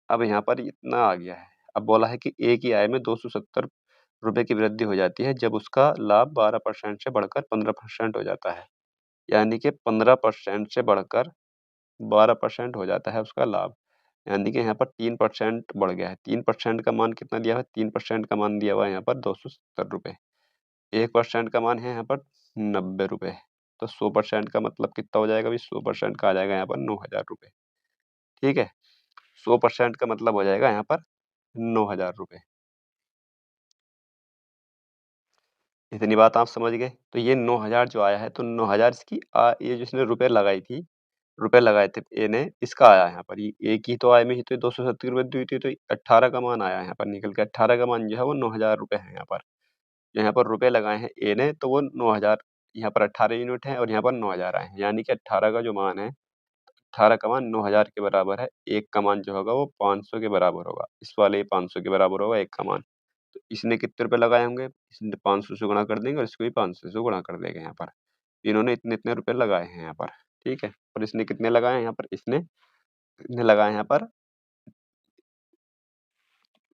अब यहाँ पर इतना आ गया है। अब बोला है कि ए की आय में ₹270 की वृद्धि हो जाती है जब उसका लाभ 12% से बढ़कर 15% हो जाता है। यानी कि 15% से बढ़कर 12% हो जाता है उसका लाभ। यानी कि यहाँ पर 3% बढ़ गया है। 3% का मान कितना दिया हुआ है? 3% का मान दिया हुआ है यहाँ पर ₹270। 1% का मान है यहाँ पर ₹90। तो 100% का मतलब कितना हो जाएगा भई? 100% का आ जाएगा यहाँ पर ₹9000, ठीक है? 100% का मतलब हो जाएगा यहाँ पर ₹9000। इतनी बात आप समझ गए? तो ये 9000 जो आया है, तो 9000 इसकी ये जिसने रुपए लगाए थे ए ने, इसका आया है यहाँ पर। ये ए की तो आय में ही तो 270 की वृद्धि हुई थी, तो 18 का मान आया है यहाँ पर निकल के। 18 का मान जो है वो ₹9000 है यहाँ पर। यहाँ पर रुपए लगाए हैं ए ने, तो वो 9000, यहाँ पर 18 यूनिट हैं और यहाँ पर 9000 आए हैं। यानी कि 18 का जो मान है, 18 का मान 9000 के बराबर है। 1 का मान जो होगा वो 500 के बराबर होगा। इस वाले 500 के बराबर होगा 1 का मान। तो इसने कितने रुपए लगाए होंगे? इसने 500 से गुणा कर देंगे और इसको भी 500 से गुणा कर देंगे यहाँ पर। इन्होंने इतने-इतने रुपए लगाए हैं यहाँ पर, ठीक है? और इसने कितने लगाए हैं यहाँ पर? इसने लगाए हैं यहाँ पर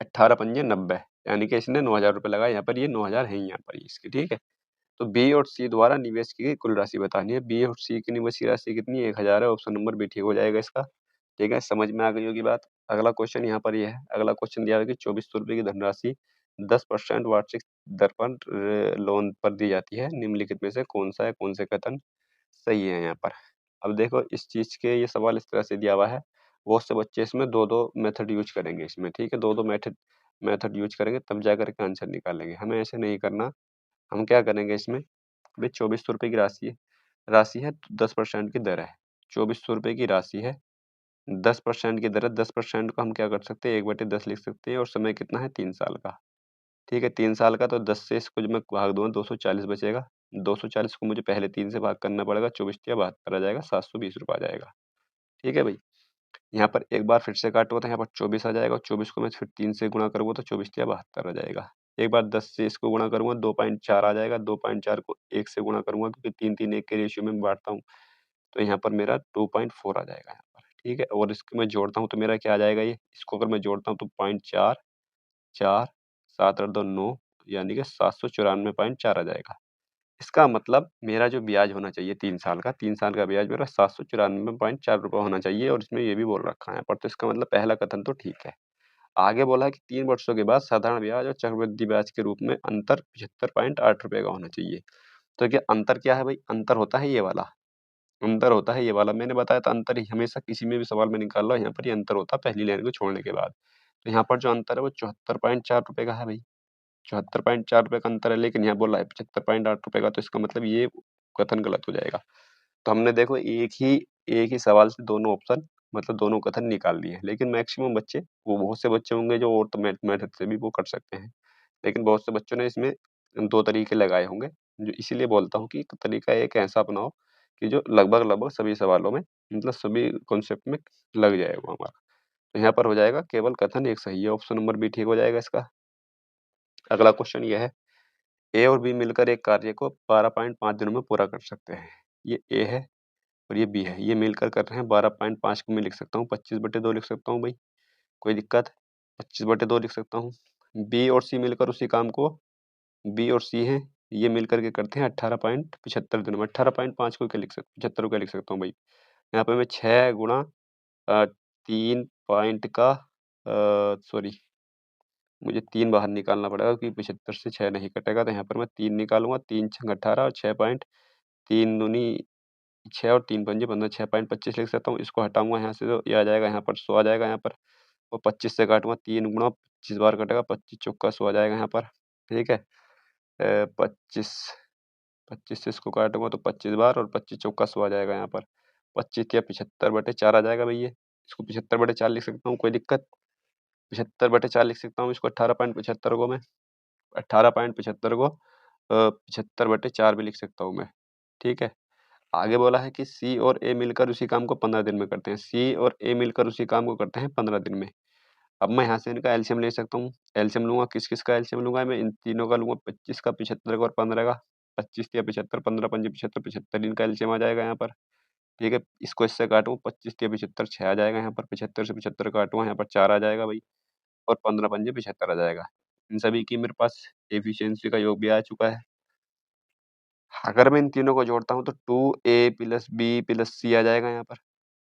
18 पंजे 90, यानी कि इसने ₹9000 लगाए, यहाँ पर ये 9000 है ही यहाँ पर इसके, ठीक है? तो बी और सी द्वारा निवेश की गई कुल राशि बतानी है। बी और सी की निवेश की राशि कितनी है? 1000 है, ऑप्शन नंबर बी ठीक हो जाएगा इसका, ठीक है? समझ में आ गई होगी बात। अगला क्वेश्चन यहाँ पर ये है, अगला क्वेश्चन दिया हुआ है कि ₹2400 की धनराशि 10% वार्षिक दर पर लोन पर दी जाती है। निम्नलिखित में से कौन-सा या कौन से कथन सही है यहाँ पर? अब देखो इस चीज़ के ये सवाल इस तरह से दिया हुआ है, बहुत से बच्चे इसमें 2-2 मेथड यूज़ करेंगे इसमें, ठीक है? 2-2 मेथड मेथड यूज करेंगे तब जा करके आंसर निकालेंगे। हमें ऐसे नहीं करना। हम क्या करेंगे इसमें, भाई 2400 रुपये की राशि है तो 10% की दर है। 2400 रुपये की राशि है, 10% की दर है। 10% को हम क्या कर सकते हैं, 1/10 लिख सकते हैं और समय कितना है, 3 साल का। ठीक है, 3 साल का, तो 10 से इसको जब मैं भाग दूंगा 240 बचेगा। 240 को मुझे पहले 3 से भाग करना पड़ेगा, 24 या 72 आ जाएगा, 720 रुपये आ जाएगा। ठीक है भाई, यहाँ पर एक बार फिर से काटूंगा तो यहाँ पर 24 आ जाएगा और 24 को मैं फिर 3 से गुणा करूंगा तो 24 या 72 आ जाएगा। एक बार 10 से इसको गुणा करूंगा 2.4 आ जाएगा। 2.4 को 1 से गुणा करूंगा क्योंकि 3 1 के रेशियो में बांटता हूँ, तो यहाँ पर मेरा 2.4 आ जाएगा यहाँ पर। ठीक है, और इसको मैं जोड़ता हूँ तो मेरा क्या आ जाएगा, ये इसको अगर मैं जोड़ता हूँ तो 0.4 4 7 8 2 9 यानी कि 794.4 आ जाएगा। इसका मतलब मेरा जो ब्याज होना चाहिए 3 साल का ब्याज मेरा 794.4 रुपये होना चाहिए और इसमें ये भी बोल रखा है यहाँ पर। तो इसका मतलब पहला कथन तो ठीक है। आगे बोला है कि 3 वर्षों के बाद साधारण ब्याज और चक्रवृद्धि ब्याज के रूप में अंतर 75.8 रुपये का होना चाहिए। तो क्या अंतर क्या है भाई, अंतर होता है ये वाला, अंतर होता है ये वाला। मैंने बताया था अंतर ही हमेशा किसी में भी सवाल में निकाल लो, यहाँ पर ये अंतर होता है पहली लाइन को छोड़ने के बाद। तो यहाँ पर जो अंतर है वो 74.4 रुपये का है भाई, 74.4 रुपये का अंतर है। लेकिन यहाँ बोला है 75.8 रुपये का, तो इसका मतलब ये कथन गलत हो जाएगा। तो हमने देखो एक ही सवाल से दोनों ऑप्शन मतलब दोनों कथन निकाल लिए। लेकिन मैक्सिमम बच्चे, वो बहुत से बच्चे होंगे जो और मेथड से भी वो कर सकते हैं, लेकिन बहुत से बच्चों ने इसमें 2 तरीके लगाए होंगे। जो इसीलिए बोलता हूँ कि तरीका एक ऐसा अपनाओ कि जो लगभग सभी सवालों में मतलब सभी कॉन्सेप्ट में लग जाए वो हमारा। तो यहाँ पर हो जाएगा केवल कथन एक सही है, ऑप्शन नंबर बी ठीक हो जाएगा इसका। अगला क्वेश्चन ये है, ए और बी मिलकर एक कार्य को 12.5 दिनों में पूरा कर सकते हैं। ये ए है और ये बी है, ये मिलकर कर रहे हैं 12.5 को मैं लिख सकता हूँ 25/2 लिख सकता हूँ भाई, कोई दिक्कत? 25/2 लिख सकता हूँ। बी और सी मिलकर उसी काम को, बी और सी हैं, ये मिलकर के करते हैं 18.75 दिनों में। 18.5 को क्या लिख सकता 75 को क्या लिख सकता हूँ भाई? यहाँ पे मैं 6 गुणा 3 पॉइंट का सॉरी, मुझे 3 बाहर निकालना पड़ेगा क्योंकि 75 से 6 नहीं कटेगा, तो यहाँ पर मैं 3 निकालूँगा। 3 छंग 18 और 6 पॉइंट 3 दूनी 6 और 3 पंजे 15, 6.25 लिख सकता हूँ। इसको हटाऊँगा यहाँ से तो ये आ जाएगा, यहाँ पर 100 आ जाएगा यहाँ पर, और 25 से काटूँगा 3 गुणा 25 बार कटेगा, 25 चौका 100 आ जाएगा यहाँ पर। ठीक है, 25 से इसको काटूँगा तो 25 बार और 25 चौका 100 आ जाएगा यहाँ पर। 25 या 75/4 आ जाएगा भई ये। इसको 75/4 लिख सकता हूँ, कोई दिक्कत? 75/4 लिख सकता हूँ इसको। 18.75 को मैं 18.75 को 75/4 भी लिख सकता हूँ मैं। ठीक है, आगे बोला है कि सी और ए मिलकर उसी काम को 15 दिन में करते हैं। सी और ए मिलकर उसी काम को करते हैं 15 दिन में। अब मैं यहाँ से इनका एलसीएम ले सकता हूँ। एलसीएम लूँगा, किस-किस का एलसीएम लूँगा मैं? इन तीनों का लूँगा, 25 का, 75 का और 15 का। 25 या 75, 15 पंजे 75, 75 इनका एलसीएम आ जाएगा यहाँ पर। ठीक है, इसको इससे काटूँ, 25 या 75 6 आ जाएगा यहाँ पर। 75 से 75 काटूँगा, यहाँ पर 4 आ जाएगा भई, और 15 पंजे 75 आ जाएगा। इन सभी की मेरे पास एफिशिएंसी का योग भी आ चुका है। अगर मैं इन तीनों को जोड़ता हूँ तो 2a + b + c आ जाएगा यहाँ पर।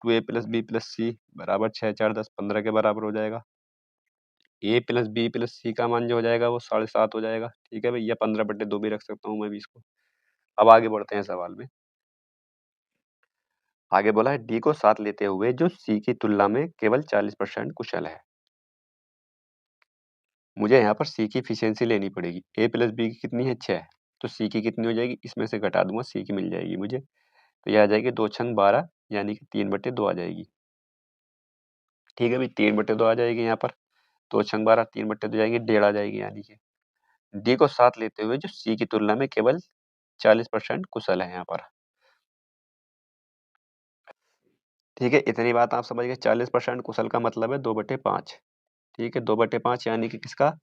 2a + b + c बराबर 6 4 10 15 के बराबर हो जाएगा। a + b + c का मान जो हो जाएगा वो 7.5 हो जाएगा। ठीक है भई, या 15/2 भी रख सकता हूँ मैं भी इसको। अब आगे बढ़ते हैं सवाल में। आगे बोला है d को साथ लेते हुए जो c की तुलना में केवल 40% कुशल है। मुझे यहाँ पर c की एफिशिएंसी लेनी पड़ेगी। a + b की कितनी है? 6। तो c की कितनी हो जाएगी? इसमें से घटा दूँगा, c की मिल जाएगी मुझे। तो ये आ जाएगी 2 छंग 12 यानी कि 3/2 आ जाएगी। ठीक है भाई, 3/2 आ जाएगी यहाँ पर। 2 छंग 12 3/2 जाएगी, 1.5 आ जाएगी यानी कि। डी को साथ लेते हुए जो सी की तुलना में केवल 40% कुशल है यहाँ पर। ठीक है, इतनी बात आप समझ गए। 40% कुशल का मतलब है 2/5। ठीक है, 2/5 यानी कि किसका?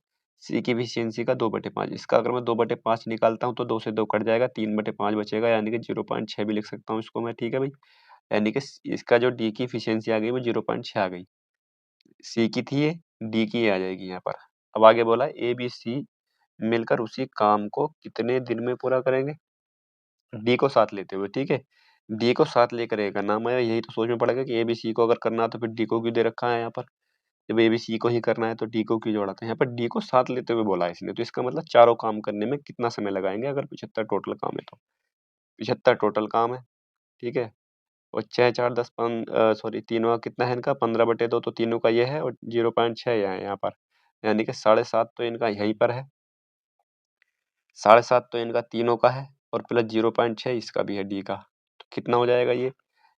सी की एफिशिएंसी का 2/5। इसका अगर मैं 2/5 निकालता हूँ तो 2 से 2 कट जाएगा, 3/5 बचेगा यानी कि 0.6 भी लिख सकता हूँ इसको मैं। ठीक है भाई, यानी कि इसका जो डी की एफिशिएंसी आ गई वो 0.6 आ गई। सी की थी ये, डी की ये आ जाएगी यहाँ पर। अब आगे बोला ए बी सी मिलकर उसी काम को कितने दिन में पूरा करेंगे? डी को साथ लेते हुए। ठीक है, डी को साथ लेकर ए का नाम आया, यही तो सोचना पड़ेगा कि ए बी सी को अगर करना है तो फिर डी को क्यों दे रखा है यहाँ पर? जब ए बी सी को ही करना है तो डी को क्यों जोड़ा था? यहाँ पर डी को साथ लेते हुए बोला है इसने, तो इसका मतलब चारों काम करने में कितना समय लगाएंगे अगर 75 टोटल काम है तो? 75 टोटल काम है। ठीक है, और 6 4 10 सॉरी तीनों का कितना है इनका? 15/2, तो तीनों का ये है और 0.6 यहाँ है यहाँ पर। यानी कि 7.5 तो इनका यहीं पर है, 7.5 तो इनका तीनों का है और प्लस 0.6 इसका भी है डी का। तो कितना हो जाएगा ये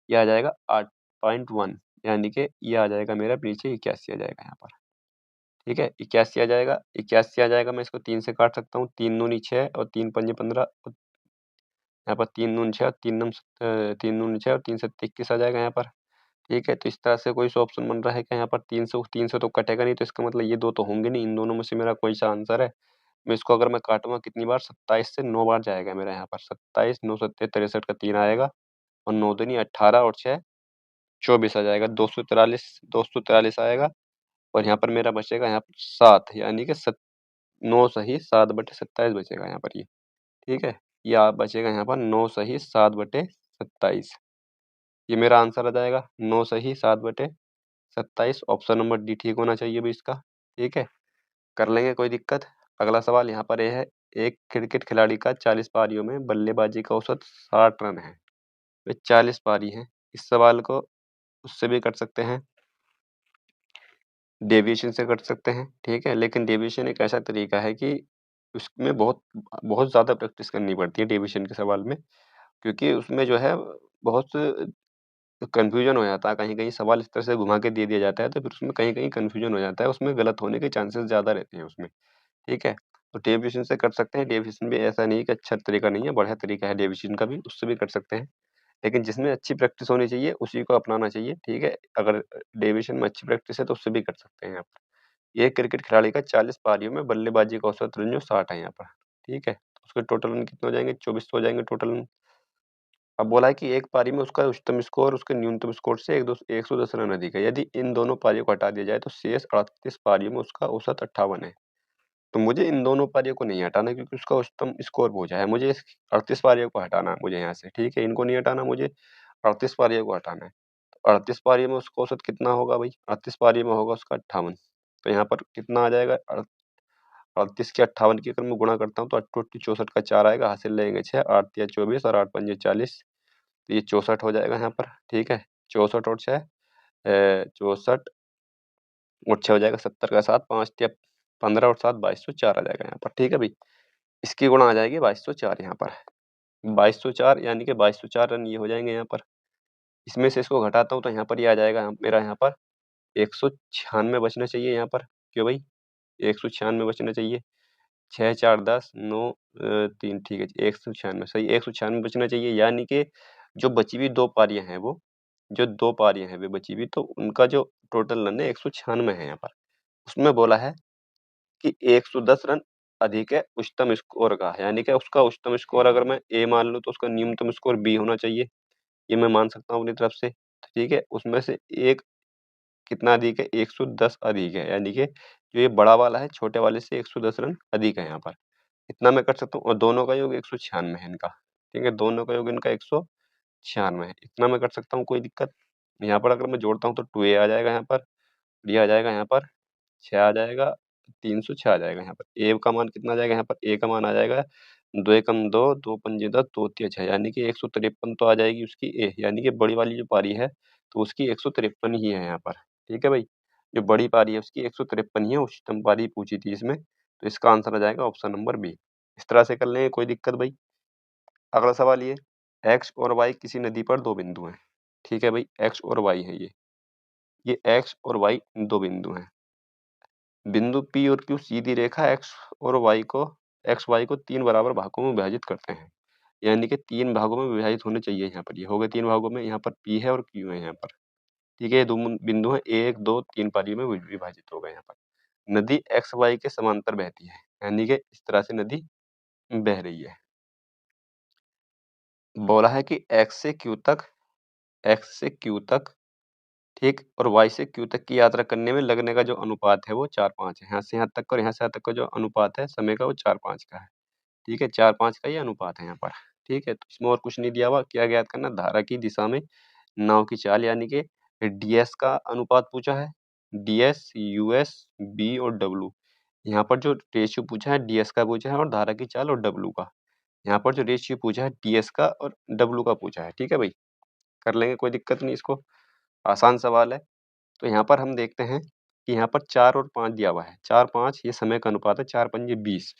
आ जाएगा 8.1, यानी कि ये आ जाएगा मेरा नीचे 81 आ जाएगा यहाँ पर। ठीक है, 81 आ जाएगा, 81 आ जाएगा। मैं इसको 3 से काट सकता हूँ, 3 दूनी 6 और 3 पंजे 15, यहाँ पर 3 दूनी 6 और 3 दूनी 6 और 3 सत्ते 21 आ जाएगा यहाँ पर। ठीक है, तो इस तरह से कोई सा ऑप्शन बन रहा है कि यहाँ पर 300 तो कटेगा नहीं, तो इसका मतलब ये दो तो होंगे नहीं, इन दोनों में से मेरा कोई सा आंसर है। मैं इसको अगर मैं काटूंगा कितनी बार, 27 से 9 बार जाएगा मेरा यहाँ पर। 27 9 सत्ते 63 का 3 आएगा और 9 दूनी 18 और 6 24 आ जाएगा, 243 आएगा। और यहाँ पर मेरा बचेगा यहाँ पर 7, यानी कि 9 सही 7/27 बचेगा यहाँ पर ये। ठीक है, ये बचेगा यहाँ पर 9 सही 7/27। ये मेरा आंसर आ जाएगा 9 सही 7/27। ऑप्शन नंबर डी ठीक होना चाहिए भी इसका। ठीक है, कर लेंगे, कोई दिक्कत। अगला सवाल यहाँ पर यह है, एक क्रिकेट खिलाड़ी का 40 पारियों में बल्लेबाजी का औसत 60 रन है। वे 40 पारी हैं। इस सवाल को उससे भी कर सकते हैं, डेविएशन से कर सकते हैं। ठीक है, लेकिन डेविएशन एक ऐसा तरीका है कि उसमें बहुत बहुत ज़्यादा प्रैक्टिस करनी पड़ती है डेविएशन के सवाल में, क्योंकि उसमें जो है बहुत कन्फ्यूजन हो जाता है, कहीं-कहीं सवाल इस तरह से घुमा के दे दिया जाता है, तो फिर उसमें कहीं-कहीं कन्फ्यूजन हो जाता है, उसमें गलत होने के चांसेस ज़्यादा रहते हैं उसमें। ठीक है, तो डेविएशन से कर सकते हैं, डेविएशन भी ऐसा नहीं है कि अच्छा तरीका नहीं है, बढ़िया तरीका है डेविएशन का भी, उससे भी कर सकते हैं। लेकिन जिसमें अच्छी प्रैक्टिस होनी चाहिए, उसी को अपनाना चाहिए। ठीक है, अगर डेविएशन में अच्छी प्रैक्टिस है, तो उससे भी कर सकते हैं आप। ये क्रिकेट खिलाड़ी का 40 पारियों में बल्लेबाजी का औसत रन जो 60 है यहाँ पर। ठीक है, तो उसके टोटल रन कितने हो जाएँगे, 24 हो जाएँगे टोटल रन। अब बोला है कि एक पारी में उसका उच्चतम स्कोर उसके न्यूनतम स्कोर से 110 रन अधिक है। यदि इन दोनों पारियों को हटा दिया जाए तो शेष 38 पारियों में उसका औसत 58 है। तो मुझे इन दोनों पारियों को नहीं हटाना, क्योंकि उसका उच्चतम स्कोर पहुँचा है। मुझे इस 38 पारियों को हटाना है मुझे यहाँ से। ठीक है, इनको नहीं हटाना, मुझे 38 पारियों को हटाना है। तो 38 पारियों में उसका औसत कितना होगा भाई? 38 पारियों में होगा उसका 58। तो यहाँ पर कितना आ जाएगा? 38 के 58 की अगर मैं गुणा करता हूँ तो 8 64 का 4 आएगा, हासिल रहेंगे 6, 8 तिया 24 और 8 पंजे 40। तो ये 64 हो जाएगा यहाँ पर। ठीक है, 64 और 6 64 और 6 हो जाएगा 70 का 7, 5 तिया 15 और 7 2204 आ जाएगा यहाँ पर। ठीक है भई, इसकी गुणा आ जाएगी 2204 यहाँ पर। 2204 यानी कि 2204 रन ये हो जाएँगे यहाँ पर। इसमें से इसको घटाता हूँ तो यहाँ पर ये आ जाएगा मेरा यहाँ पर 196 बचना चाहिए यहाँ पर। क्यों भई? 196 बचना चाहिए। 6 4 10 9 3 ठीक है जी, 196 सही, 196 बचना चाहिए, यानी कि जो बची हुई 2 पारियाँ हैं वो, जो 2 पारियाँ हैं वे बची हुई, तो उनका जो टोटल रन है 196 है यहाँ पर। उसमें बोला है कि 110 रन अधिक है उच्चतम स्कोर का, यानी कि उसका उच्चतम स्कोर अगर मैं ए मान लूँ तो उसका न्यूनतम स्कोर बी होना चाहिए। ये मैं मान सकता हूँ अपनी तरफ से। ठीक है, उसमें से एक कितना अधिक है? 110 अधिक है, यानी कि जो ये बड़ा वाला है छोटे वाले से 110 रन अधिक है यहाँ पर। इतना मैं कर सकता हूँ और दोनों का योग 196 है इनका। ठीक है, दोनों का योग इनका 196 है। इतना मैं कर सकता हूँ, कोई दिक्कत। यहाँ पर अगर मैं जोड़ता हूँ तो 2a आ जाएगा यहाँ पर, ये आ जाएगा यहाँ पर 6 आ जाएगा, 306 आ जाएगा यहाँ पर। ए का मान कितना आ जाएगा यहाँ पर? ए का मान आ जाएगा 2 एकम 2, 2 पंजे 10, 2 तिया 6, यानी कि 153 तो आ जाएगी उसकी ए, यानी कि बड़ी वाली जो पारी है तो उसकी 153 ही है यहाँ पर। ठीक है भाई? जो बड़ी पारी है उसकी 153 ही है, उच्चतम पारी पूछी थी इसमें, तो इसका आंसर आ जाएगा ऑप्शन नंबर बी। इस तरह से कर लेंगे, कोई दिक्कत भाई। अगला सवाल ये, एक्स और वाई किसी नदी पर 2 बिंदु हैं। ठीक है भाई, एक्स और वाई है ये एक्स और वाई 2 बिंदु हैं। बिंदु P और Q सीधी रेखा एक्स वाई को 3 बराबर भागों में विभाजित करते हैं। यानी कि 3 भागों में विभाजित होने चाहिए यहाँ पर। ये हो गए 3 भागों में, यहाँ पर P है और Q है यहाँ पर। ठीक है, ये 2 बिंदु हैं, 1, 2, 3 पारियों में विभाजित हो गए यहाँ पर। नदी एक्स वाई के समांतर बहती है, यानी कि इस तरह से नदी बह रही है। बोला है कि एक्स से क्यू तक, ठीक, और वाई से क्यू तक की यात्रा करने में लगने का जो अनुपात है वो 4-5 है। यहाँ से यहाँ तक का और यहाँ से यहाँ तक का जो अनुपात है समय का, वो 4-5 का है। ठीक है, 4-5 का ये अनुपात है यहाँ पर। ठीक है, तो इसमें और कुछ नहीं दिया हुआ, क्या ज्ञात करना? धारा की दिशा में नाव की चाल, यानी कि डीएस का अनुपात पूछा है। डीएस, यूएस, बी और डब्ल्यू। यहाँ पर जो रेशियो पूछा है डीएस का पूछा है और धारा की चाल और डब्ल्यू का। यहाँ पर जो रेशियो पूछा है डीएस का और डब्ल्यू का पूछा है। ठीक है भाई, कर लेंगे, कोई दिक्कत नहीं इसको, आसान सवाल है। तो यहाँ पर हम देखते हैं कि यहाँ पर 4 और 5 दिया हुआ है। 4, 5 ये समय का अनुपात है, 4 पंजे 20,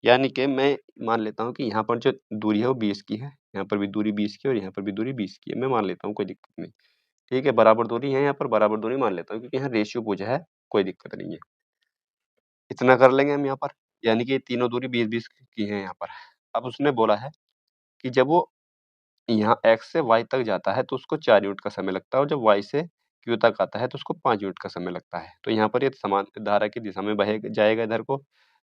यानी कि मैं मान लेता हूँ कि यहाँ पर जो दूरी है वो 20 की है, यहाँ पर भी दूरी 20 की है और यहाँ पर भी दूरी 20 की है। मैं मान लेता हूँ, कोई दिक्कत नहीं। ठीक है, बराबर दूरी है, यहाँ पर बराबर दूरी मान लेता हूँ क्योंकि यहाँ रेशियो पूछा है, कोई दिक्कत नहीं है। इतना कर लेंगे हम यहाँ पर, यानी कि तीनों दूरी 20-20 की है यहाँ पर। अब उसने बोला है कि जब वो यहाँ x से y तक जाता है तो उसको 4 यूनिट का समय लगता है और जब y से q तक आता है तो उसको 5 यूनिट का समय लगता है। तो यहाँ पर ये समान धारा की दिशा में जाएगा इधर को।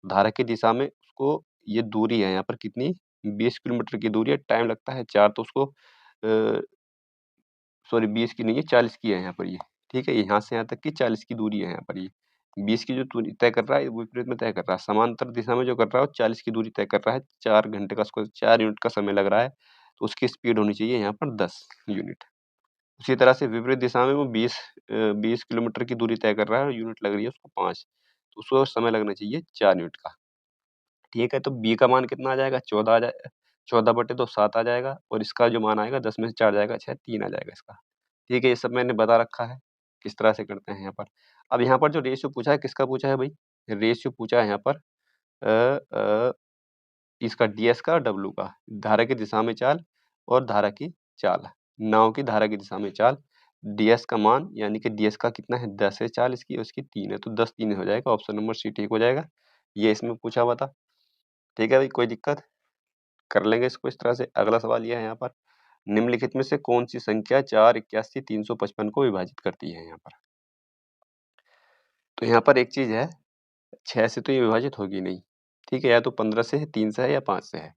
धारा की दिशा में उसको ये दूरी है यहाँ पर कितनी, 20 किलोमीटर की दूरी है, टाइम लगता है 4, तो उसको सॉरी 20 की नहीं है, 40 की है यहाँ पर ये। ठीक है, यहाँ से यहाँ तक की 40 की दूरी है यहाँ पर ये। 20 की जो दूरी तय कर रहा है, विपरीत में तय कर रहा है। समांतर दिशा में जो कर रहा है वो 40 की दूरी तय कर रहा है। 4 घंटे का उसको 4 यूनिट का समय लग रहा है, तो उसकी स्पीड होनी चाहिए यहाँ पर 10 यूनिट। उसी तरह से विपरीत दिशा में वो 20 किलोमीटर की दूरी तय कर रहा है और यूनिट लग रही है उसको 5, तो उसको समय लगना चाहिए 4 यूनिट का। ठीक है, तो b का मान कितना आ जाएगा, 14 आ जाएगा, 14/2 7 आ जाएगा और इसका जो मान आएगा 10 में से 4 जाएगा 6, 3 आ जाएगा इसका। ठीक है, ये सब मैंने बता रखा है किस तरह से करते हैं यहाँ पर। अब यहाँ पर जो रेशियो पूछा है, किसका पूछा है भाई, रेशियो पूछा है यहाँ पर इसका ds का और w का, धारा की दिशा में चाल और धारा की चाल, नाव की धारा की दिशा में चाल। ds का मान यानी कि ds का कितना है, 10 है चाल इसकी, उसकी 3 है, तो 10 3 हो जाएगा, ऑप्शन नंबर सी ठीक हो जाएगा। ये इसमें पूछा हुआ था। ठीक है भाई, कोई दिक्कत, कर लेंगे इसको इस तरह से। अगला सवाल यह है यहाँ पर, निम्नलिखित में से कौन सी संख्या 4, 81, 355 को विभाजित करती है यहाँ पर। तो यहाँ पर एक चीज है, 6 से तो ये विभाजित होगी नहीं। ठीक है, या तो 15 से है, 3 से है या 5 से है।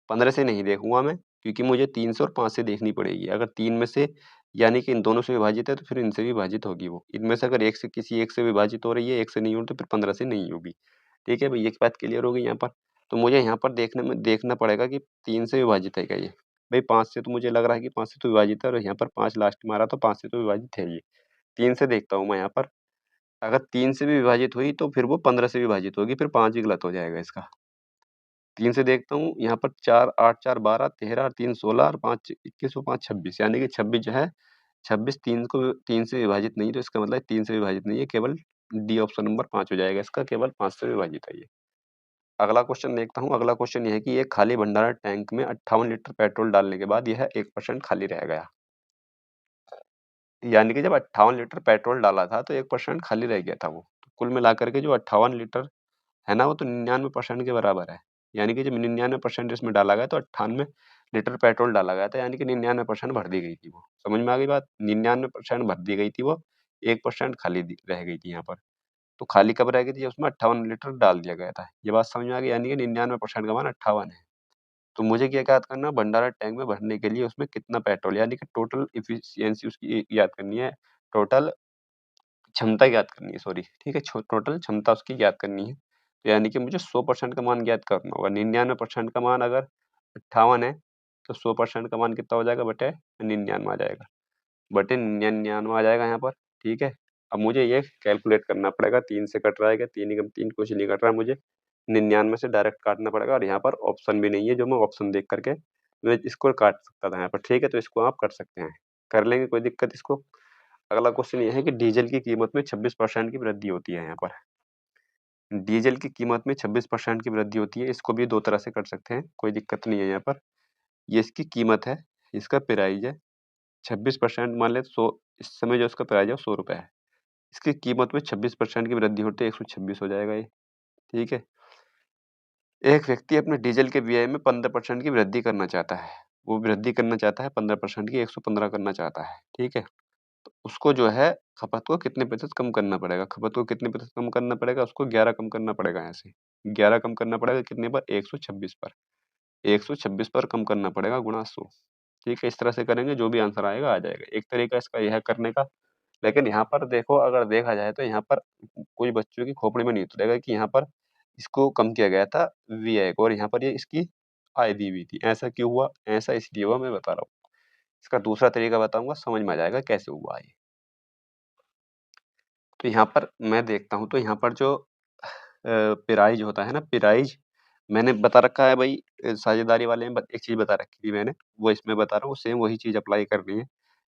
15 से नहीं देखूंगा मैं, क्योंकि मुझे 3 से और 5 से देखनी पड़ेगी। अगर 3 में से यानी कि इन दोनों से विभाजित है तो फिर इनसे भी विभाजित होगी वो। इनमें से अगर एक से किसी एक से विभाजित हो रही है, एक से नहीं हो रही, तो फिर 15 से नहीं होगी। ठीक है भाई, ये बात क्लियर हो गई यहाँ पर। तो मुझे यहाँ पर देखना पड़ेगा कि 3 से विभाजित है क्या ये। भाई 5 से तो मुझे लग रहा है कि 5 से तो विभाजित है और यहाँ पर 5 लास्ट में आ रहा, तो 5 से तो विभाजित है ये। 3 से देखता हूँ मैं यहाँ पर, अगर 3 से भी विभाजित हुई तो फिर वो 15 से विभाजित होगी, फिर 5 ही गलत हो जाएगा इसका। 3 से देखता हूँ यहाँ पर, 4 8 4 12 13 और 3 16 और 5 21 और 5 26, यानी कि 26 जो है, 26 3 से विभाजित नहीं, तो इसका मतलब 3 से विभाजित नहीं है, केवल डी ऑप्शन नंबर 5 हो जाएगा इसका, केवल 5 से विभाजित है ये। अगला क्वेश्चन देखता हूँ। अगला क्वेश्चन ये है कि एक खाली भंडारण टैंक में 58 लीटर पेट्रोल डालने के बाद यह 1% खाली रह गया। यानी कि जब 58 लीटर पेट्रोल डाला था तो 1% खाली रह गया था वो। तो कुल मिलाकर के जो 58 लीटर है ना, वो तो 99% के बराबर है। यानी कि जब 99% इसमें डाला गया तो 98 लीटर पेट्रोल डाला गया था, यानी कि 99% भर दी गई थी वो। समझ में आ गई बात, 99% भर दी गई थी वो, 1% खाली रह गई थी यहाँ पर। तो खाली कब रह गई थी, उसमें 58 लीटर डाल दिया गया था। ये बात समझ में आ गई, यानी कि 99% का मान 58 है। तो मुझे क्या याद करना, भंडारण टैंक में भरने के लिए उसमें कितना पेट्रोल, यानी कि टोटल इफिशियंसी उसकी याद करनी है, टोटल क्षमता ज्ञात करनी है, सॉरी। ठीक है, टोटल क्षमता उसकी ज्ञात करनी है। तो यानी कि मुझे 100% का मान ज्ञात करना होगा। 99% का मान अगर 58 है तो 100% का मान कितना हो जाएगा, बटे 99 आ जाएगा, बटे 99 आ जाएगा यहाँ पर। ठीक है, अब मुझे ये कैलकुलेट करना पड़ेगा, 3 से कट रहा है क्या, 3 एकम 3, कुछ नहीं कट रहा है, मुझे 99 से डायरेक्ट काटना पड़ेगा। और यहाँ पर ऑप्शन भी नहीं है, जो मैं ऑप्शन देख करके मैं इसको काट सकता था यहाँ पर। ठीक है, तो इसको आप कर सकते हैं, कर लेंगे, कोई दिक्कत इसको। अगला क्वेश्चन ये है कि डीजल की कीमत में 26% की वृद्धि होती है यहाँ पर। डीजल की कीमत में 26% की वृद्धि होती है, इसको भी दो तरह से कर सकते हैं, कोई दिक्कत नहीं है यहाँ पर। ये इसकी कीमत है, इसका प्राइस है। 26% मान ले तो 100, इस समय जो इसका प्राइस है वो 100 रुपये है। इसकी कीमत में 26% की वृद्धि होती है, 126 हो जाएगा ये। ठीक है, एक व्यक्ति अपने डीजल के व्यय में 15% की वृद्धि करना चाहता है। वो वृद्धि करना चाहता है 15% की, 115 करना चाहता है। ठीक है, तो उसको जो है खपत को कितने प्रतिशत कम करना पड़ेगा, खपत को कितने प्रतिशत कम करना पड़ेगा, उसको 11 कम करना पड़ेगा। यहाँ से 11 कम करना पड़ेगा कितने पर, 126 पर। 126 पर कम करना पड़ेगा गुणा 100। ठीक है, इस तरह से करेंगे, जो भी आंसर आएगा आ जाएगा। एक तरीका इसका यह है करने का। लेकिन यहाँ पर देखो, अगर देखा जाए तो यहाँ पर कोई बच्चों की खोपड़ी में नहीं उतरेगा कि यहाँ पर इसको कम किया गया था VI को, और यहाँ पर ये इसकी आय दी हुई थी। ऐसा क्यों हुआ, ऐसा इसलिए हुआ, मैं बता रहा हूँ। इसका दूसरा तरीका बताऊंगा, समझ में आ जाएगा कैसे हुआ ये। तो यहाँ पर मैं देखता हूँ, तो यहाँ पर जो पिराइज होता है ना, पिराइज मैंने बता रखा है भाई, साझेदारी वाले में एक चीज बता रखी थी मैंने, वो इसमें बता रहा हूँ, सेम वही चीज अप्लाई करनी है।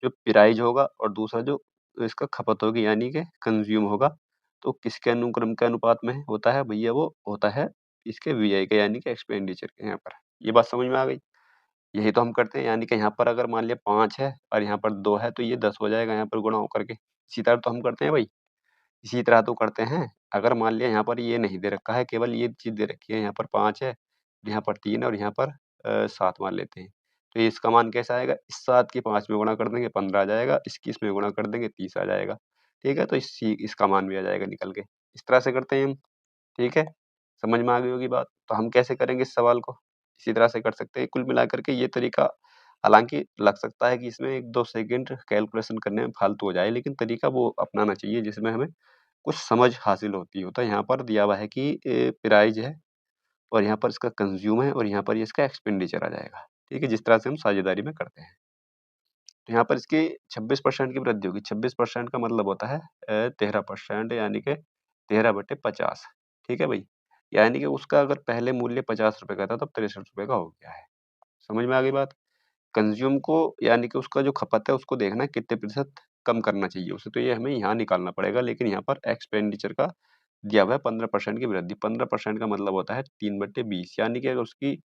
जो पिराइज होगा और दूसरा जो इसका खपत होगी, यानी कि कंज्यूम होगा, तो किसके अनुक्रम के अनुपात में होता है भैया? वो होता है इसके व्यय के, यानी कि एक्सपेंडिचर के। यहाँ पर ये बात समझ में आ गई? यही तो हम करते हैं, यानी कि यहाँ पर अगर मान लिया 5 है और यहाँ पर 2 है तो ये 10 हो जाएगा यहाँ पर गुणा होकर के। इसी तरह तो हम करते हैं भाई, इसी तरह तो करते हैं। अगर मान लिया यहाँ पर ये नहीं दे रखा है, केवल ये चीज़ दे रखी है, यहाँ पर 5 है, यहाँ पर 3 है और यहाँ पर 7 मान लेते हैं। तो ये इसका मान कैसा आएगा? इस 7 की 5 में गुणा कर देंगे 15 आ जाएगा, इसकी इसमें गुणा कर देंगे 30 आ जाएगा। ठीक है? तो इसका मान भी आ जाएगा निकल के। इस तरह से करते हैं हम। ठीक है? समझ में आ गई होगी बात। तो हम कैसे करेंगे इस सवाल को? इसी तरह से कर सकते हैं। कुल मिलाकर के ये तरीका, हालाँकि लग सकता है कि इसमें 1-2 सेकंड कैलकुलेशन करने में फालतू हो जाए, लेकिन तरीका वो अपनाना चाहिए जिसमें हमें कुछ समझ हासिल होती हो। तो यहाँ पर दिया हुआ है कि प्राइस है और यहाँ पर इसका कंज़्यूम है और यहाँ पर ये इसका एक्सपेंडिचर आ जाएगा। ठीक है? जिस तरह से हम साझेदारी में करते हैं। तो यहाँ पर इसकी 26% की वृद्धि होगी। 26% का मतलब होता है 13%, यानी कि 13/50। ठीक है भई? यानी कि उसका अगर पहले मूल्य ₹50 का था, तब ₹63 का हो गया है। समझ में आ गई बात? कंज़्यूम को, यानी कि उसका जो खपत है उसको देखना है कितने प्रतिशत कम करना चाहिए उसे, तो ये हमें यहाँ निकालना पड़ेगा। लेकिन यहाँ पर एक्सपेंडिचर का दिया हुआ है 15% की वृद्धि। 15% का मतलब होता है 3/20, यानी कि अगर उसकी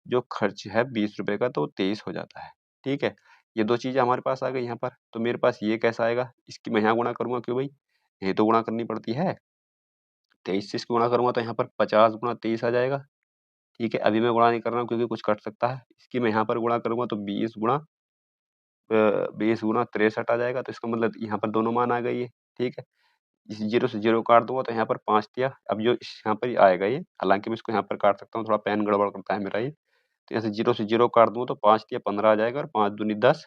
जो खर्च है ₹20 का, तो 23 हो जाता है। ठीक है? ये 2 चीज़ें हमारे पास आ गई यहाँ पर। तो मेरे पास ये कैसा आएगा? इसकी मैं यहाँ गुणा करूँगा, क्यों भई? यही तो गुणा करनी पड़ती है। 23 से इसको गुणा करूँगा तो यहाँ पर 50 गुणा 23 आ जाएगा। ठीक है? अभी मैं गुणा नहीं कर रहा हूँ क्योंकि कुछ कट सकता है। इसकी मैं यहाँ पर गुणा करूँगा तो 20 गुणा 63 आ जाएगा। तो इसका मतलब यहाँ पर दोनों मान आ गए ये। ठीक है? इस 0 से 0 काट दूँगा तो यहाँ पर 5 तिया, अब जो यहाँ पर आएगा ये, हालाँकि मैं इसको यहाँ पर काट सकता हूँ, थोड़ा पेन गड़बड़ करता है मेरा ये। तो यहाँ से 0 से 0 काट दूँ तो 5 तिया 15 आ जाएगा और 5 दूनी 10,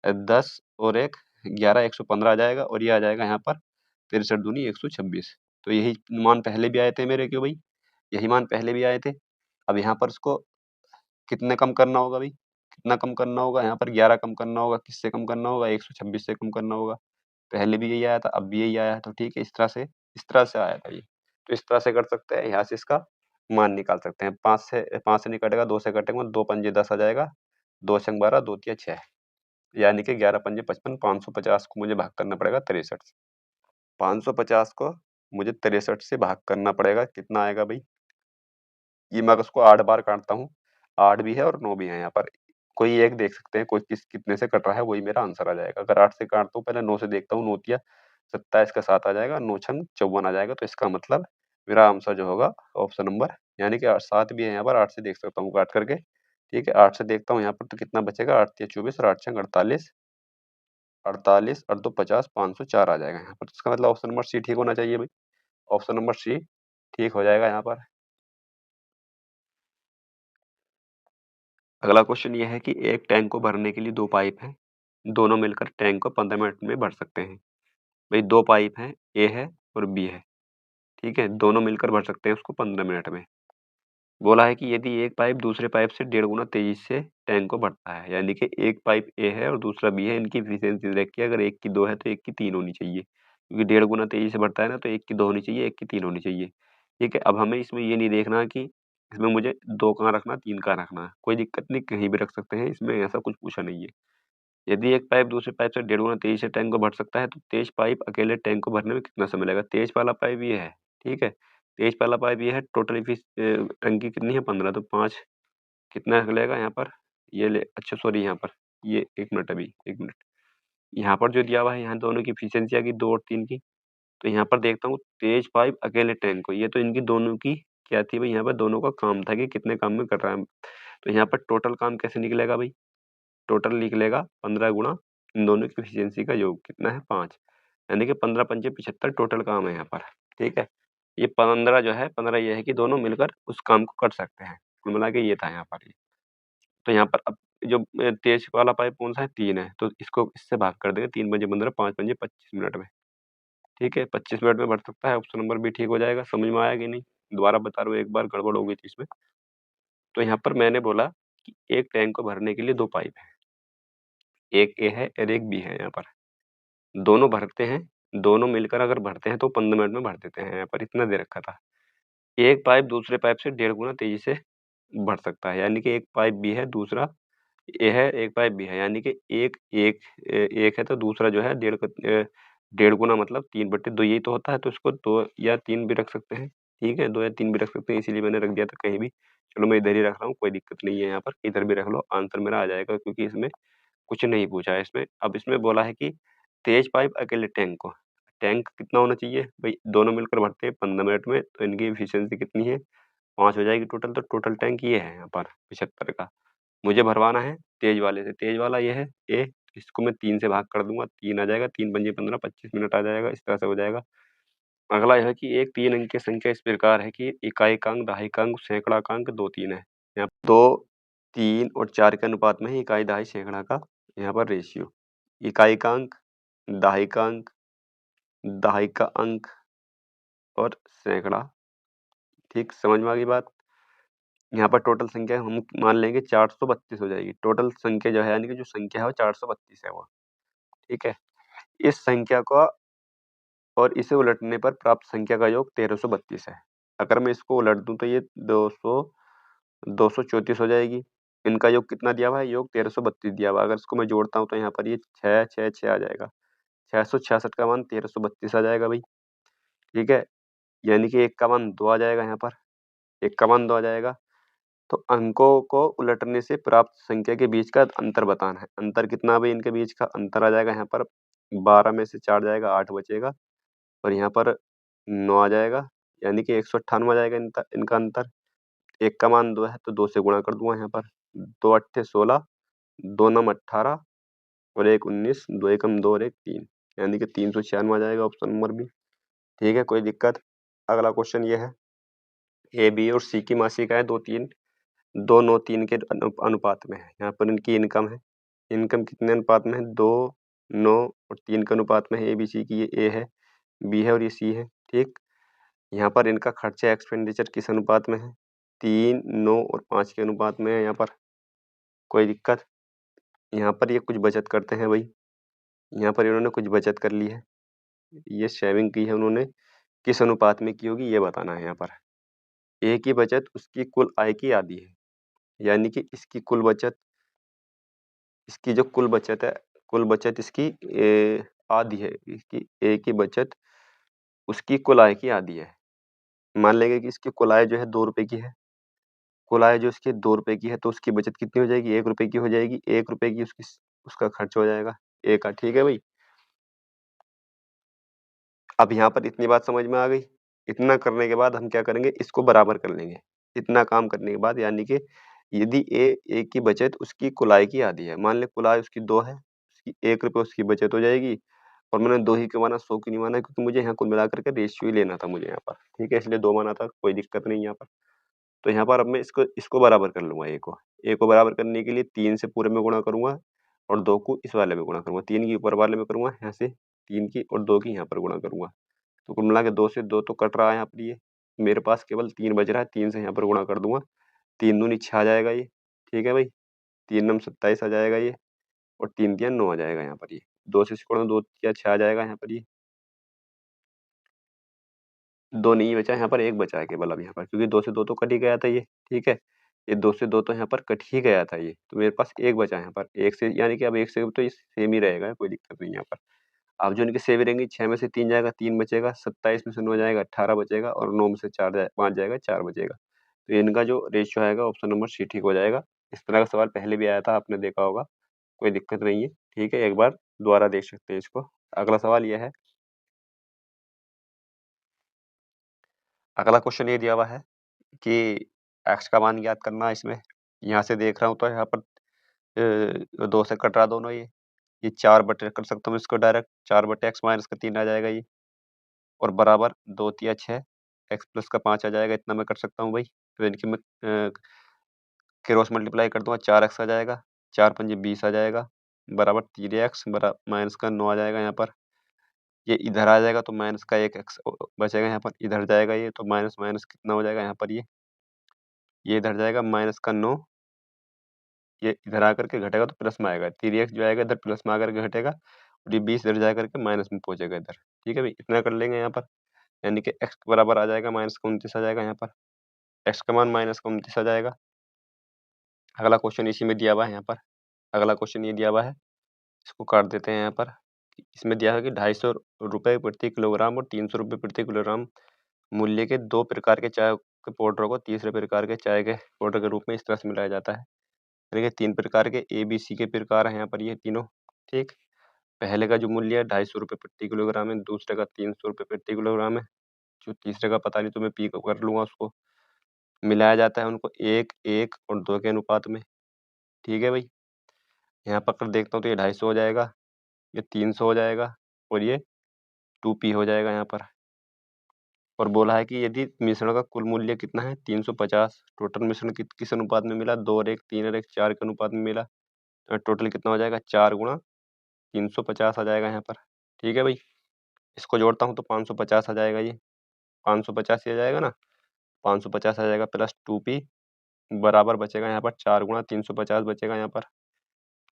10 और 1 11, 115 आ जाएगा और ये आ जाएगा यहाँ पर 63 दूनी 126। तो यही मान पहले भी आए थे मेरे, क्यों भई? यही मान पहले भी आए थे। अब यहाँ पर इसको कितने कम करना होगा भई? कितना कम करना होगा? यहाँ पर 11 कम करना होगा। किससे कम करना होगा? 126 से कम करना होगा। पहले भी यही आया था, अब भी यही आया है, तो ठीक है, इस तरह से आया था ये। तो इस तरह से कर सकते हैं, यहाँ से इसका मान निकाल सकते हैं। 5 से नहीं कटेगा, 2 से कटेगा, 2 पंजे 10 आ जाएगा, 2 छंग 12, 2 तिया 6, यानी कि 11 पंजे 55, 550 को मुझे भाग करना पड़ेगा 63 से। 550 को मुझे 63 से भाग करना पड़ेगा, कितना आएगा भई? ये मैं अगर उसको 8 बार काटता हूँ, 8 भी है और 9 भी है यहाँ पर। कोई एक देख सकते हैं, कोई कितने से कट रहा है, वही मेरा आंसर आ जाएगा। अगर 8 से काटता हूँ, पहले 9 से देखता हूँ, 9 तिया 27 का 7 आ जाएगा, 9 छंग 54 आ जाएगा। तो इसका मतलब मेरा आंसर जो होगा ऑप्शन नंबर, यानी कि 7 भी है यहाँ पर, 8 से देख सकता हूँ काट करके। ठीक है? 8 से देखता हूँ यहाँ पर तो कितना बचेगा, 8 तिया 24 और 8 छंग 48, 48 और 2 50, 504 आ जाएगा यहाँ पर। तो इसका मतलब ऑप्शन नंबर सी ठीक होना चाहिए भई। ऑप्शन नंबर सी ठीक हो जाएगा यहाँ पर। अगला क्वेश्चन ये है कि एक टैंक को भरने के लिए 2 पाइप हैं। दोनों मिलकर टैंक को 15 मिनट में भर सकते हैं। भई 2 पाइप हैं, ए है और बी है। ठीक है? दोनों मिलकर भर सकते हैं उसको 15 मिनट में। बोला है कि यदि एक पाइप दूसरे पाइप से 1.5 गुना तेज़ी से टैंक को भरता है, यानी कि एक पाइप ए है और दूसरा बी है, इनकी एफिशिएंसी देखिए, अगर एक की 2 है तो एक की 3 होनी चाहिए। क्योंकि 1.5 गुना तेज़ी से बढ़ता है ना, तो एक की 2 होनी चाहिए, एक की 3 होनी चाहिए। ठीक है? अब हमें इसमें ये नहीं देखना कि इसमें मुझे 2 कहाँ रखना है, 3 कहाँ रखना है। कोई दिक्कत नहीं, कहीं भी रख सकते हैं, इसमें ऐसा कुछ पूछा नहीं है। यदि एक पाइप दूसरे पाइप से 1.5 गुना तेज़ी से टैंक को भर सकता है, तो तेज़ पाइप अकेले टैंक को भरने में कितना समय लगेगा? तेज़ वाला पाइप ये है, ठीक है? तेज़ वाला पाइप ये है, टोटल टंकी कितनी है 15, तो 5 कितना निकलेगा यहाँ पर? ये ले, अच्छा सॉरी, यहाँ पर ये 1 मिनट, अभी 1 मिनट। यहाँ पर जो दिया हुआ है, यहाँ दोनों की एफिशिएंसी आ गई 2 और 3 की। तो यहाँ पर देखता हूँ तेज़ पाइप अकेले टैंक को, ये तो इनकी दोनों की क्या थी भई, यहाँ पर दोनों का काम था कि कितने काम में कर रहा है। तो यहाँ पर टोटल काम कैसे निकलेगा भई? टोटल निकलेगा 15 गुणा इन दोनों की एफिशिएंसी का योग, कितना है 5, यानी कि 15 पंजे 75 टोटल काम है यहाँ पर। ठीक है? ये 15 जो है, 15 ये है कि दोनों मिलकर उस काम को कर सकते हैं। कुल मिला के ये था यहाँ पर ये। तो यहाँ पर अब जो तेज़ वाला पाइप कौन-सा है? 3 है, तो इसको इससे भाग कर देंगे, 3 पंजे 15, 5 पंजे 25 मिनट में। ठीक है? 25 मिनट में भर सकता है, ऑप्शन नंबर बी ठीक हो जाएगा। समझ में आया कि नहीं? दोबारा बता रहा हूँ, एक बार गड़बड़ हो गई थी इसमें। तो यहाँ पर मैंने बोला कि एक टैंक को भरने के लिए 2 पाइप हैं, एक ए है और एक बी है यहाँ पर। दोनों भरते हैं, दोनों मिलकर अगर भरते हैं तो 15 मिनट में भर देते हैं, यहाँ पर इतना दे रखा था। एक पाइप दूसरे पाइप से 1.5 गुना तेज़ी से भर सकता है, यानी कि एक पाइप बी है, दूसरा ए है, एक पाइप बी है, यानी कि एक है तो दूसरा जो है डेढ़ गुना मतलब 3/2 यही तो होता है, तो इसको 2 या 3 भी रख सकते हैं, ठीक है? 2 या 3 भी रख सकते हैं, इसीलिए मैंने रख दिया था कहीं भी। चलो मैं इधर ही रख रहा हूँ, कोई दिक्कत नहीं है यहाँ पर, इधर भी रख लो, आंसर मेरा आ जाएगा क्योंकि इसमें कुछ नहीं पूछा है इसमें। अब इसमें बोला है कि तेज पाइप अकेले टैंक को, टैंक कितना होना चाहिए? भई दोनों मिलकर भरते हैं 15 मिनट में, तो इनकी एफिशिएंसी कितनी है? 5 हो जाएगी टोटल, तो टोटल टैंक ये है यहाँ पर 75 का। मुझे भरवाना है तेज वाले से, तेज वाला ये है ए, इसको मैं 3 से भाग कर दूँगा, 3 आ जाएगा, 3 पंजे 15, 25 मिनट आ जाएगा, इस तरह से हो जाएगा। अगला यह है कि एक 3 अंक की संख्या इस प्रकार है कि इकाई-अंक, दहाई-अंक, सैकड़ा-अंक 2, 3 है। यहाँ 2, 3 और 4 के अनुपात में ही इकाई, दहाई, सैकड़ा का यहाँ पर रेशियो। इकाई का अंक, दहाई का अंक, दहाई का अंक और सैकड़ा, ठीक समझ में आ गई बात? यहाँ पर टोटल संख्या हम मान लेंगे 432 हो जाएगी। टोटल संख्या जो है यानी कि जो संख्या है वो 432 है वो, ठीक है? इस संख्या का और इसे उलटने पर प्राप्त संख्या का योग 1332 है। अगर मैं इसको उलट दूँ तो ये 234 हो जाएगी। इनका योग कितना दिया हुआ है? योग 1332 दिया हुआ है। अगर इसको मैं जोड़ता हूँ तो यहाँ पर ये 6, 6, 6 आ जाएगा। 666 का मान 1332 आ जाएगा भई, ठीक है? यानी कि 1 का मान 2 आ जाएगा यहाँ पर, 1 का मान 2 आ जाएगा। तो अंकों को उलटने से प्राप्त संख्या के बीच का अंतर बताना है। अंतर कितना भई इनके बीच का? अंतर आ जाएगा यहाँ पर 12 में से 4 जाएगा, 8 बचेगा और यहाँ पर 9 आ जाएगा, यानी कि 198 आ जाएगा इनका अंतर। 1 का मान 2 है तो 2 से गुणा कर दूँगा यहाँ पर। 2 अट्ठे 16, 2 नम 18 और 1 19, 2 एकम 2 और 1 3, यानी कि 396 आ जाएगा ऑप्शन नंबर बी। ठीक है, कोई दिक्कत? अगला क्वेश्चन ये है, ए, बी और सी की मासिक आय 2, 3 2, 9, 3 के अनुपात में है। यहाँ पर इनकी इनकम है। इनकम कितने अनुपात में है? 2, 9 और 3 के अनुपात में है। ए, बी, सी की ये ए है, बी है और ये सी है, ठीक? यहाँ पर इनका खर्चा एक्सपेंडिचर किस अनुपात में है? 3, 9 और 5 के अनुपात में है यहाँ पर। कोई दिक्कत? यहाँ पर ये कुछ बचत करते हैं भई। यहाँ पर इन्होंने कुछ बचत कर ली है। ये सेविंग की है उन्होंने, किस अनुपात में की होगी ये बताना है यहाँ पर। ए की बचत उसकी कुल आय की आधी है, यानी कि इसकी जो कुल बचत है, कुल बचत इसकी आधी है। इसकी ए की बचत उसकी कुल आय की आधी है। मान लेंगे कि इसकी कुल आय जो है ₹2 की है। कुल आय जो इसकी ₹2 की है तो उसकी बचत कितनी हो जाएगी? ₹1 की हो जाएगी। ₹1 की उसका खर्च हो जाएगा ए का, ठीक है भई? अब यहाँ पर इतनी बात समझ में आ गई? इतना करने के बाद हम क्या करेंगे? इसको बराबर कर लेंगे। इतना काम करने के बाद यानी कि यदि ए की बचत उसकी कुल आय की आधी है। मान लें कुल आय उसकी 2 है, उसकी ₹1 उसकी बचत हो जाएगी और मैंने 2 ही क्यों माना, 100 क्यों नहीं माना? क्योंकि मुझे यहाँ कुल मिलाकर के रेशियो ही लेना था मुझे यहाँ पर, ठीक है? इसलिए 2 माना था, कोई दिक्कत नहीं यहाँ पर। तो यहाँ पर अब मैं इसको इसको बराबर कर लूँगा ए को। ए को बराबर करने के लिए 3 से पूरे में गुणा करूँगा और 2 को इस वाले में गुणा करूँगा। 3 की ऊपर वाले में करूँगा, यहाँ से 3 की और 2 की यहाँ पर गुणा करूँगा। तो कुल मिला के 2 से 2 तो कट रहा है यहाँ पर ये। मेरे पास केवल 3 बच रहा है, 3 से यहाँ पर गुणा कर दूँगा। 3 दूनी 6 आ जाएगा ये, ठीक है भई? 3 नम 27 आ जाएगा ये और 3 तिया 9 आ जाएगा यहाँ पर ये। 2 से इसको 2 तिया 6 आ जाएगा यहाँ पर ये। 2 नहीं बचा, यहाँ पर 1 बचा है केवल अब यहाँ पर, क्योंकि 2 से 2 तो कट ही गया था ये, ठीक है? ये 2 से 2 तो यहाँ पर कट ही गया था ये, तो मेरे पास 1 बचा है यहाँ पर। 1 से यानी कि अब 1 से तो ये सेम ही रहेगा, कोई दिक्कत नहीं है यहाँ पर। अब जो इनकी सेव रहेंगी, 6 में से 3 जाएगा, 3 बचेगा, 27 में से 9 जाएगा, 18 बचेगा और 9 में से 5 जाएगा, 4 बचेगा। तो इनका जो रेशियो आएगा ऑप्शन नंबर सी ठीक हो जाएगा। इस तरह का सवाल पहले भी आया था, आपने देखा होगा, कोई दिक्कत नहीं है, ठीक है? एक बार दोबारा देख सकते हैं इसको। अगला सवाल ये है, अगला क्वेश्चन ये दिया हुआ है कि एक्स का मान ज्ञात करना है इसमें। यहाँ से देख रहा हूँ तो यहाँ पर 2 से कट रहा दोनों ये। ये 4 बटे कर सकता हूँ इसको डायरेक्ट, 4 बटे एक्स माइनस का 3 आ जाएगा ये और बराबर 2 तिया 6, एक्स प्लस का 5 आ जाएगा, इतना मैं कर सकता हूँ भाई। तो इनकी मैं क्रॉस मल्टीप्लाई कर दूँगा, 4x आ जाएगा, 4 पंजे 20 आ जाएगा, बराबर 3x माइनस का 9 आ जाएगा यहाँ पर। ये इधर आ जाएगा तो माइनस का 1 एक्स बचेगा यहाँ पर, इधर जाएगा ये तो माइनस माइनस कितना हो जाएगा यहाँ पर ये इधर जाएगा माइनस का 9, ये इधर आकर के घटेगा तो प्लस में आएगा, 3x जो आएगा इधर प्लस में आकर के घटेगा और ये 20 इधर जा करके माइनस में पहुँचेगा इधर, ठीक है भाई? इतना कर लेंगे यहाँ पर, यानी कि x के बराबर आ जाएगा माइनस का 29 आ जाएगा यहाँ पर, x का मान माइनस का 29 आ जाएगा। अगला क्वेश्चन इसी में दिया हुआ है यहाँ पर, अगला क्वेश्चन ये दिया हुआ है, इसको काट देते हैं यहाँ पर इसमें दिया है कि 250 रुपये प्रति किलोग्राम और 300 रुपये प्रति किलोग्राम मूल्य के 2 प्रकार के चाय के पाउडर को तीसरे प्रकार के चाय के पाउडर के रूप में इस तरह से मिलाया जाता है। यानी कि 3 प्रकार के ABC के प्रकार हैं यहाँ पर ये तीनों, ठीक। पहले का जो मूल्य है 250 रुपये प्रति किलोग्राम है, दूसरे का 300 रुपये प्रति किलोग्राम है, जो तीसरे का पता नहीं, तो मैं पी कर लूँगा उसको। मिलाया जाता है उनको 1, 1 और 2 के अनुपात में, ठीक है भाई। यहाँ पर अगर देखता हूँ तो ये 250 हो जाएगा, ये 300 हो जाएगा और ये 2P हो जाएगा यहाँ पर। और बोला है कि यदि मिश्रण का कुल मूल्य कितना है 350, टोटल मिश्रण किस अनुपात में मिला, 2 और 1, 3 और 1, 4 के अनुपात में मिला, तो टोटल कितना हो जाएगा 4 गुणा 350 आ जाएगा यहाँ पर, ठीक है भाई। इसको जोड़ता हूँ तो 550 आ जाएगा, ये 550 ही आ जाएगा ना, 550 आ जाएगा प्लस 2P बराबर बचेगा यहाँ पर 4 गुणा 350 बचेगा यहाँ पर।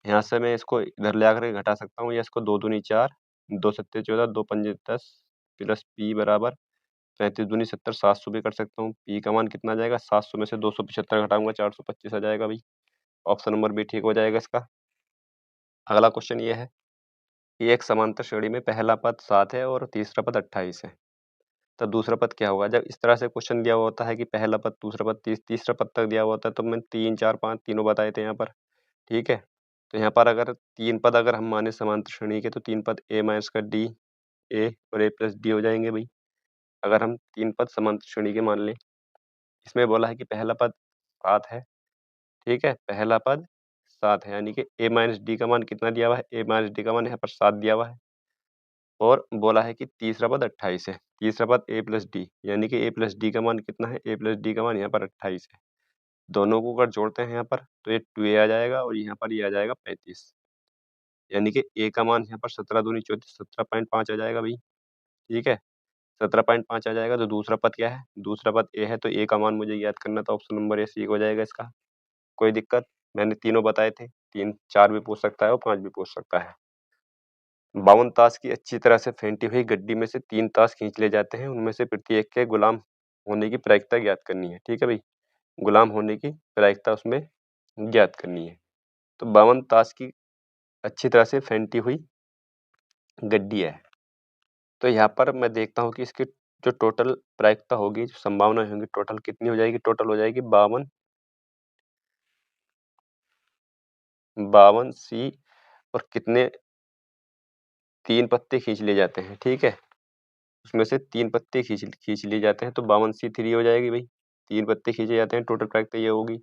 यहाँ से मैं इसको इधर ले आकर घटा सकता हूँ, या इसको 2 दूनी 4, 2 सत्ते 14, 2 पंजे 10 प्लस P बराबर 35 दूनी 70, 700 भी कर सकता हूँ। P का मान कितना आ जाएगा, 700 में से 275 घटाऊंगा 425 आ जाएगा भाई। ऑप्शन नंबर भी ठीक हो जाएगा इसका। अगला क्वेश्चन ये है कि एक समांतर श्रेणी में पहला पद 7 है और तीसरा पद 28 है, तो दूसरा पद क्या होगा। जब इस तरह से क्वेश्चन दिया हुआ होता है कि पहला पद, दूसरा पद, तीसरा पद तक दिया हुआ होता है, तो मैं 3, 4, 5 तीनों बताए थे यहाँ पर, ठीक है। तो यहाँ पर अगर 3 पद अगर हम माने समांतर श्रेणी के, तो 3 पद A माइनस का D, A और A प्लस D हो जाएंगे भाई, अगर हम 3 पद समांतर श्रेणी के मान लें। इसमें बोला है कि पहला पद 7 है, ठीक है, पहला पद 7 है, यानी कि A माइनस D का मान कितना दिया हुआ है, A माइनस D का मान यहाँ पर 7 दिया हुआ है। और बोला है कि तीसरा पद 28 है, तीसरा पद A प्लस D, यानी कि A प्लस D का मान कितना है, A प्लस D का मान यहाँ पर 28 है। दोनों को अगर जोड़ते हैं यहाँ पर, तो ये 2A आ जाएगा और यहाँ पर ये आ जाएगा 35, यानी कि A का मान यहाँ पर 17 दूनी 34, 17.5 आ जाएगा भाई, ठीक है। 17.5 आ जाएगा, तो दूसरा पद क्या है, दूसरा पद A है, तो A का मान मुझे याद करना था, ऑप्शन नंबर A ठीक हो जाएगा इसका। कोई दिक्कत, मैंने तीनों बताए थे, 3, 4 भी पूछ सकता है और 5 भी पूछ सकता है। 52 ताश की अच्छी तरह से फेंटी हुई गड्डी में से 3 ताश खींच ले जाते हैं, उनमें से प्रत्येक के गुलाम होने की प्रायिकता ज्ञात करनी है, ठीक है भाई। गुलाम होने की प्रायिकता उसमें ज्ञात करनी है। तो 52 ताश की अच्छी तरह से फेंटी हुई गड्डी है, तो यहाँ पर मैं देखता हूँ कि इसकी जो टोटल प्रायिकता होगी, जो संभावना होगी, टोटल कितनी हो जाएगी, टोटल हो जाएगी 52 C, और कितने 3 पत्ते खींच लिए जाते हैं, ठीक है। उसमें से 3 पत्ते खींच लिए जाते हैं, तो 52C3 हो जाएगी भाई, 3 पत्ते खींचे जाते हैं, टोटल प्रायिकता ये होगी।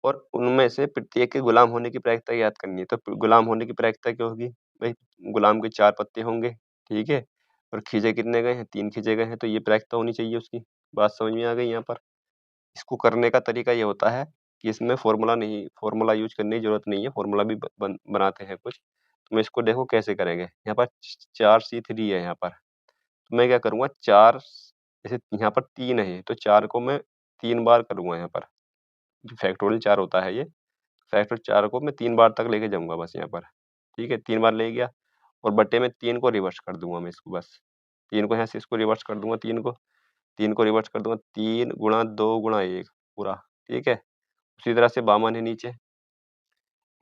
और उनमें से प्रत्येक के गुलाम होने की प्रायिकता याद करनी है, तो गुलाम होने की प्रायिकता क्या होगी भाई, गुलाम के 4 पत्ते होंगे, ठीक है, और खींचे कितने गए हैं, 3 खींचे गए हैं, तो ये प्रायिकता होनी चाहिए उसकी। बात समझ में आ गई यहाँ पर। इसको करने का तरीका ये होता है कि इसमें फॉर्मूला यूज करने की जरूरत नहीं है, फॉर्मूला भी बनाते हैं कुछ। तो मैं इसको देखो कैसे करेंगे, यहाँ पर 4C3 है यहाँ पर, तो मैं क्या करूँगा, 4, जैसे यहाँ पर 3 है, तो 4 को मैं 3 बार करूँगा यहाँ पर, जो फैक्टोरियल 4 होता है ये, फैक्टर 4 को मैं 3 बार तक लेके जाऊँगा बस यहाँ पर, ठीक है, 3 बार ले गया, और बट्टे में 3 को रिवर्स कर दूँगा मैं इसको बस, 3 को यहाँ से इसको रिवर्स कर दूँगा, 3 को रिवर्स कर दूँगा, 3 गुणा 2 गुणा 1 पूरा, ठीक है। उसी तरह से 52 है नीचे,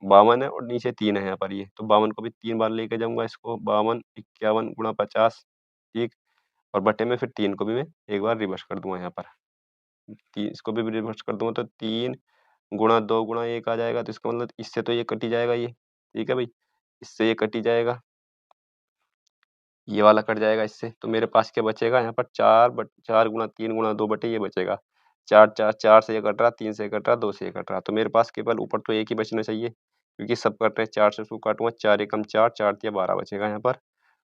52 है और नीचे 3 है यहाँ पर ये, तो 52 को भी 3 बार लेके जाऊँगा इसको, 52, 51 गुणा 50, ठीक, और बट्टे में फिर 3 को भी मैं एक बार रिवर्स कर दूँगा यहाँ पर, इसको भी रिवर्स कर दूँगा, तो 3 गुणा 2 गुणा 1 आ जाएगा, तो इसका मतलब इससे तो ये कट ही जाएगा ये, ठीक है भाई, इससे ये कट ही जाएगा, ये वाला कट जाएगा इससे, तो मेरे पास क्या बचेगा यहाँ पर, 4 गुणा 3 गुणा 2 बटे ये बचेगा, 4 4 4 से ये कट रहा, 3 से ये कट रहा, 2 से ये कट रहा, तो मेरे पास केवल ऊपर तो एक ही बचना चाहिए, क्योंकि सब कट रहे हैं, 4 से इसको काटूंगा, 4 एकम 4, 4 तिया 12 बचेगा यहाँ पर,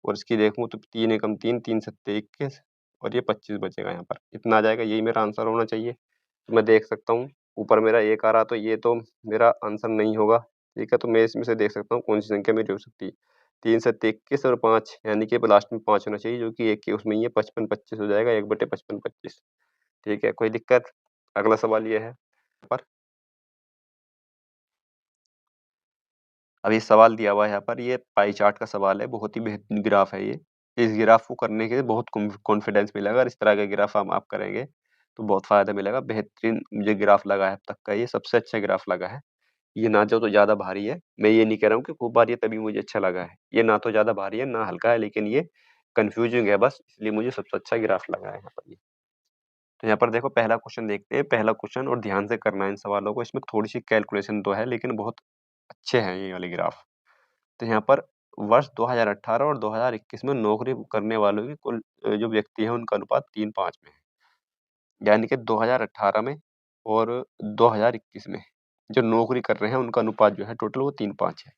और इसकी देखूँ तो 3 एकम 3, 3 सत्ते 21, और ये 25 बचेगा यहाँ पर, इतना आ जाएगा, यही मेरा आंसर होना चाहिए। तो मैं देख सकता हूँ ऊपर मेरा 1 आ रहा, तो ये तो मेरा आंसर नहीं होगा, ठीक है, तो मैं इसमें से देख सकता हूँ कौन सी संख्या मेरी हो सकती है। 3 सत्ते 21 और 5, यानी कि लास्ट में 5 होना चाहिए, जो कि 1 के उसमें ही है, 55 25 हो जाएगा, 1 बटे 55 25, ठीक है, कोई दिक्कत। अगला सवाल ये है पर, अभी सवाल दिया हुआ है यहाँ पर, ये पाई चार्ट का सवाल है, बहुत ही बेहतरीन ग्राफ है ये। इस ग्राफ को करने के बहुत कॉन्फिडेंस मिलेगा, अगर इस तरह का ग्राफ हम आप करेंगे तो बहुत फायदा मिलेगा। बेहतरीन मुझे ग्राफ लगा है अब तक का, ये सबसे अच्छा ग्राफ लगा है। ये ना तो ज़्यादा भारी है, मैं ये नहीं कह रहा हूँ कि खूब भारी है तभी मुझे अच्छा लगा है। ये ना तो ज़्यादा भारी है, ना हल्का है, लेकिन ये कन्फ्यूजिंग है बस, इसलिए मुझे सबसे अच्छा ग्राफ लगा है यहाँ पर ये। तो यहाँ पर देखो पहला क्वेश्चन देखते हैं, पहला क्वेश्चन और ध्यान से करना है इन सवालों को, इसमें थोड़ी-सी कैलकुलेशन तो है लेकिन बहुत अच्छे हैं ये वाले ग्राफ। तो यहाँ पर वर्ष 2018 और 2021 में नौकरी करने वालों की कुल जो व्यक्ति हैं उनका अनुपात 3:5 में है। यानी कि 2018 में और 2021 में जो नौकरी कर रहे हैं उनका अनुपात जो है टोटल वो 3:5 है।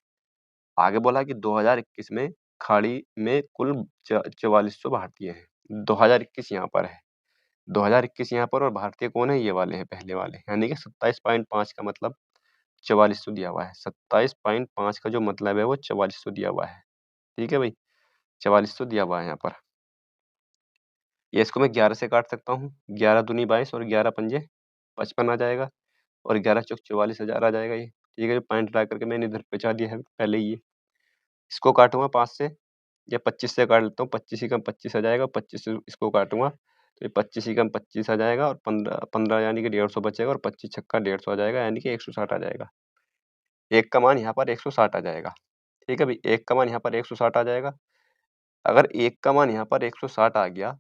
आगे बोला कि 2021 में खाड़ी में कुल 4400 भारतीय हैं। 2021 यहाँ पर है। 2021 यहाँ पर और भारतीय कौन है? ये वाले हैं, पहले वाले। यानी कि 27.5 का मतलब 4400 दिया हुआ है। 27.5 का जो मतलब है वो 4400 दिया हुआ है। ठीक है भाई? 4400 दिया हुआ है यहाँ पर। ये इसको मैं 11 से काट सकता हूँ। 11 दूनी 22 और 11 पंजे 55 आ जाएगा और 11 चौक 44,000 आ जाएगा ये। ठीक है? पॉइंट ला करके मैंने इधर बचा दिया है पहले ही ये। इसको काटूँगा 5 से या 25 से काट लेता हूँ। 25 एकम 25 आ जाएगा, 25 से इसको काटूँगा तो ये 25 एकम 25 आ जाएगा और 15 यानी कि 150 बचेगा और 25 छक्का 150 आ जाएगा यानी कि 160 आ जाएगा। 1 का मान यहाँ पर 160 आ जाएगा। ठीक है भई? 1 का मान यहाँ पर 160 आ जाएगा। अगर 1 का मान यहाँ पर 160 आ गया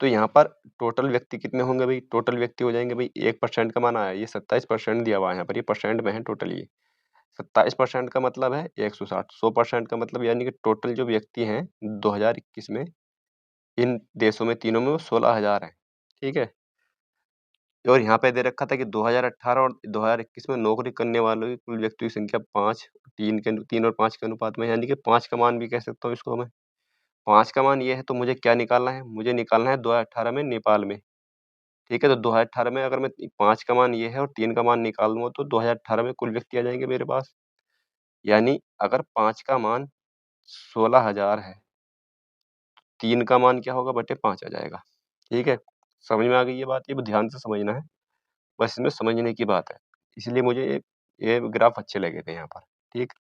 तो यहाँ पर टोटल व्यक्ति कितने होंगे भई? टोटल व्यक्ति हो जाएँगे भई 1% का मान आया, ये 27% दिया हुआ है यहाँ पर, ये परसेंट में है टोटल ये। 27% का मतलब है 160, 100% का मतलब यानी कि टोटल जो व्यक्ति हैं 2021 में इन देशों में तीनों में वो 16,000 हैं। ठीक है? और यहाँ पे दे रखा था कि 2018 और 2021 में नौकरी करने वालों की कुल व्यक्तियों की संख्या 5, 3 और 5 के अनुपात में, यानी कि 5 का मान भी कह सकता हूँ इसको मैं। 5 का मान ये है तो मुझे क्या निकालना है? मुझे निकालना है 2018 में नेपाल में। ठीक है? तो 2018 में अगर मैं 5 का मान ये है और 3 का मान निकाल दूँगा तो 2018 में कुल व्यक्ति आ जाएँगे मेरे पास। यानी अगर 5 का मान 16,000 है, 3 का मान क्या होगा बटे 5 आ जाएगा। ठीक है? समझ में आ गई ये बात? ये ध्यान से समझना है। बस इसमें समझने की बात है। इसलिए मुझे ये ग्राफ अच्छे लगे थे यहाँ पर। ठीक?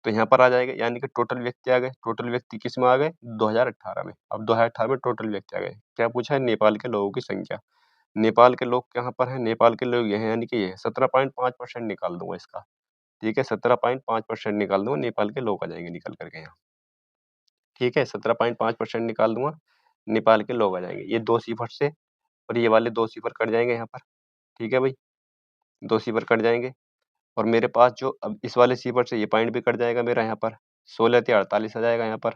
तो यहाँ पर आ जाएगा यानी कि टोटल व्यक्ति आ गए। टोटल व्यक्ति किसमें आ गए? 2018 में। अब 2018 में टोटल व्यक्ति आ गए। क्या पूछा है? नेपाल के लोगों की संख्या। नेपाल के लोग कहाँ पर हैं? नेपाल के लोग ये हैं यानी कि ये 17.5% निकाल दूँगा इसका। ठीक है? 17.5% निकाल दूँगा, नेपाल के लोग आ जाएँगे निकल कर के यहाँ। ठीक है? 17.5% निकाल दूँगा, नेपाल के लोग आ जाएँगे। ये 2 सिफर से और ये वाले 2 सिफर कट जाएँगे यहाँ पर। ठीक है भई? 2 सिफर कट जाएँगे और मेरे पास जो अब इस वाले सिफर से ये पॉइंट भी कट जाएगा मेरा यहाँ पर। 16 तिया 48 आ जाएगा यहाँ पर।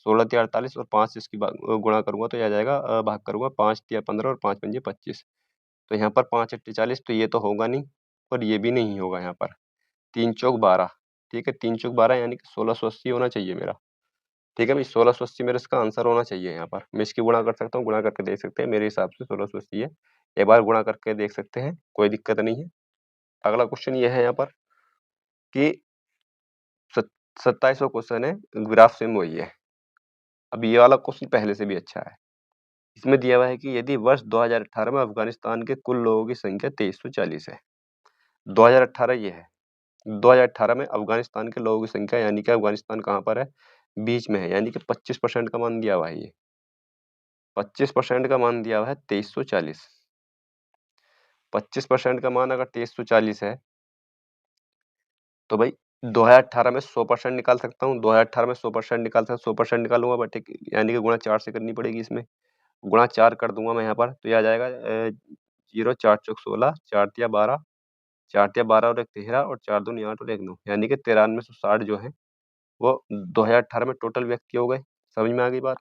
16 तिया 48 और 5 से इसकी गुणा करूँगा तो ये आ जाएगा भाग करूँगा 5 तिया 15 और 5 पंजे 25। तो यहाँ पर 5 अट्ठे 40 तो ये तो होगा नहीं और ये भी नहीं होगा यहाँ पर। 3 चौक 12 ठीक है? 3 चौक 12 यानी कि 1680 होना चाहिए मेरा। ठीक है भई? 1680 मेरा इसका आंसर होना चाहिए यहाँ पर। मैं इसकी गुणा कर सकता हूँ, गुणा करके देख सकते हैं। मेरे हिसाब से 1680 है। एक बार गुणा करके देख सकते हैं, कोई दिक्कत नहीं है। अगला क्वेश्चन ये है यहाँ पर कि सत 27वाँ क्वेश्चन है, ग्राफ सेम वही है। अब ये वाला क्वेश्चन पहले से भी अच्छा है। इसमें दिया हुआ है कि यदि वर्ष 2018 में अफ़गानिस्तान के कुल लोगों की संख्या 2340 है। 2018 ये है। 2018 में अफ़गानिस्तान के लोगों की संख्या यानी कि अफ़गानिस्तान कहाँ पर है? बीच में है, यानी कि 25% का मान दिया हुआ है ये। 25% का मान दिया हुआ है 2340। 25% का मान अगर 2340 है, तो भई 2018 में 100% निकाल सकता हूँ। 2018 में 100% निकाल सकता हूँ, 100% निकालूँगा बटे यानी कि गुणा 4 से करनी पड़ेगी इसमें। गुणा 4 कर दूँगा मैं यहाँ पर, तो ये आ जाएगा 0 4 चौक 16, 4 तिया 12, 4 तिया 12 और 1 13 और 4 दूनी 8 और 1 9 यानी कि 9360 जो है, वो 2018 में टोटल व्यक्ति हो गए। समझ में आ गई बात?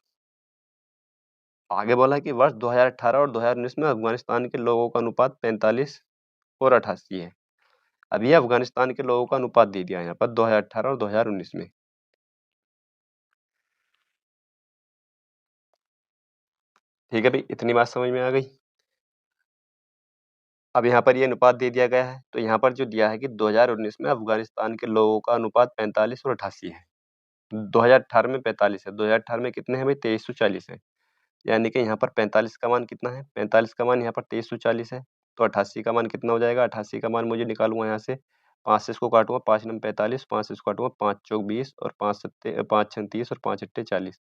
आगे बोला कि वर्ष 2018 और 2019 में अफ़गानिस्तान के लोगों का अनुपात 45 और 88 है। अब ये अफ़गानिस्तान के लोगों का अनुपात दे दिया है यहाँ पर 2018 और 2019 में। ठीक है भई, इतनी बात समझ में आ गई? अब यहाँ पर ये अनुपात दे दिया गया है, तो यहाँ पर जो दिया है कि 2019 में अफ़गानिस्तान के लोगों का अनुपात 45 और 88 है। 2018 में 45 है, 2018 में कितने हैं भई? 2340 है। यानी कि यहाँ पर 45 का मान कितना है? 45 का मान यहाँ पर 2340 है, तो 88 का मान कितना हो जाएगा? 88 का मान मुझे निकालूँगा यहाँ से, 5 से इसको काटूँगा, 5 नम 45, 5 से इसको काटूँगा, 5 चौक 20 और 5 छम 30 और 5 अट्ठे 40।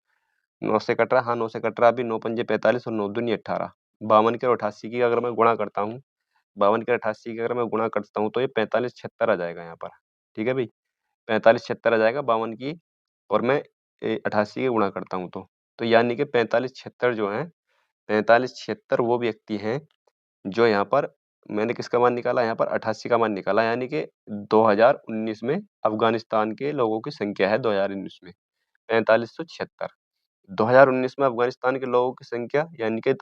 9 से कट रहा है, हाँ 9 से कट रहा है अभी, 9 पंजे 45 और 9 दूनी 18। 52 की और 88 की अगर मैं गुणा करता हूँ, 52 के 88 की अगर मैं गुणा करता हूँ तो ये 45 76 आ जाएगा यहाँ पर। ठीक है भाई, 45 76 आ जाएगा 52 की, और मैं 88 की गुणा करता हूँ तो यानी कि 45 76 जो है, 45 76 वो व्यक्ति हैं जो यहाँ पर, मैंने किसका मान निकाला यहाँ पर, 88 का मान निकाला, यानी कि 2019 में अफगानिस्तान के लोगों की संख्या है 2019 में 4576। 2019 में अफगानिस्तान के लोगों की संख्या, यानी कि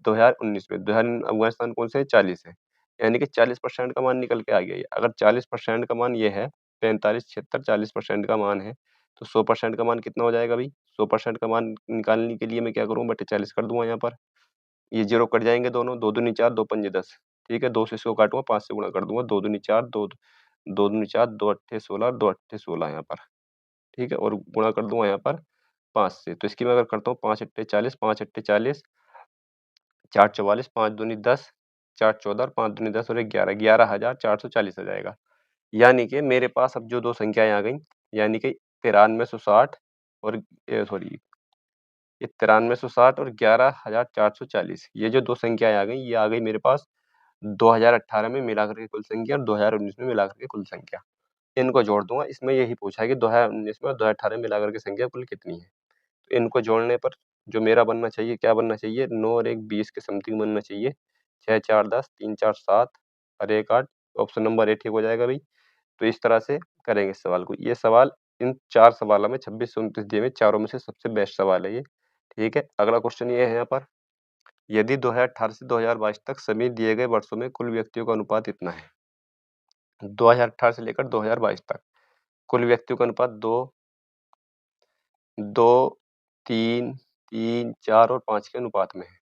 2019 में अफगानिस्तान कौन से है, 40 है, यानी कि 40% का मान निकल के आ गया ये। अगर 40% का मान ये है, 45 76 40% का मान है, तो 100% का मान कितना हो जाएगा भाई? 100% का मान निकालने के लिए मैं क्या करूँ, बटे 40 कर दूंगा यहाँ पर। ये जीरो कट जाएंगे दोनों, 2 दूनी 4 2 पंजे 10। ठीक है, 2 से इसको काटूंगा, 5 से गुणा कर दूंगा, 2 दूनी 4 2 दूनी 4 2 अट्ठे 16 2 अट्ठे 16 यहाँ पर। ठीक है, और गुणा कर दूंगा यहाँ पर 5 से। तो इसकी मैं अगर करता हूँ 5 अट्ठे 40 5 अट्ठे 40 4 44 5 दूनी 10 4 14 5 दूनी 10 और 11 11,440 आ जाएगा। यानी कि मेरे पास अब जो दो संख्याएं आ गई, यानी कि 9360 और सॉरी, ये 9360 और 11,440, ये जो दो संख्याएं आ गई, ये आ गई मेरे पास 2018 में मिलाकर के कुल संख्या और 2019 में मिलाकर के कुल संख्या। इनको जोड़ दूंगा, इसमें यही पूछा है कि 2019 में और 2018 में मिलाकर के संख्या कुल कितनी है। तो इनको जोड़ने पर जो मेरा बनना चाहिए, क्या बनना चाहिए, 9 और 1 20 के समथिंग बनना चाहिए। 6 4 10 3 4 7 और 1 8, ऑप्शन नंबर ए ठीक हो जाएगा भाई। तो इस तरह से करेंगे इस सवाल को। ये सवाल इन 4 सवालों में 26 से 29 दिए हुए, चारों में से सबसे बेस्ट सवाल है ये। ठीक है, अगला क्वेश्चन ये है यहाँ पर, यदि 2018 से 2022 तक सभी दिए गए वर्षों में कुल व्यक्तियों का अनुपात इतना है। 2018 से लेकर 2022 तक कुल व्यक्तियों का अनुपात 2 2 3 3 4 और 5 के अनुपात में है।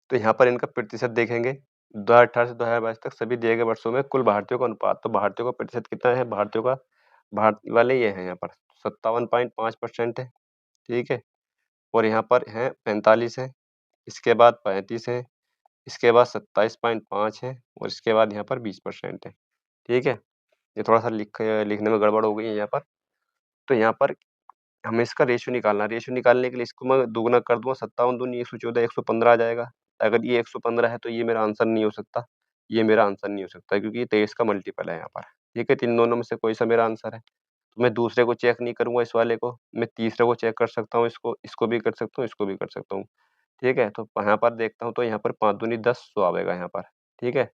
तो यहाँ पर इनका प्रतिशत देखेंगे, 2018 से 2022 तक सभी दिए गए वर्षों में कुल भारतीयों का अनुपात, तो भारतीयों का प्रतिशत कितना है, भारतीयों का, भारत वाले ये हैं यहाँ पर 57.5% है। ठीक है, और यहाँ पर है 45 है, इसके बाद 35 है, इसके बाद 27.5 है, और इसके बाद यहाँ पर 20% है। ठीक है, ये थोड़ा सा लिखने में गड़बड़ हो गई है यहाँ पर। तो यहाँ पर हमें इसका रेशियो निकालना है। रेशियो निकालने के लिए इसको मैं दुगुना कर दूंगा, 57 दूनी 114 115 आ जाएगा। अगर ये 115 है तो ये मेरा आंसर नहीं हो सकता, ये मेरा आंसर नहीं हो सकता, क्योंकि ये 23 का मल्टीपल है यहाँ पर। ठीक है, तो इन दोनों में से कोई सा मेरा आंसर है। तो मैं दूसरे को चेक नहीं करूंगा, इस वाले को मैं तीसरे को चेक कर सकता हूँ, इसको भी कर सकता हूँ, इसको भी कर सकता हूँ। ठीक है, तो यहाँ पर देखता हूँ, तो यहाँ पर 5 दूनी 10 100 आएगा यहाँ पर। ठीक है,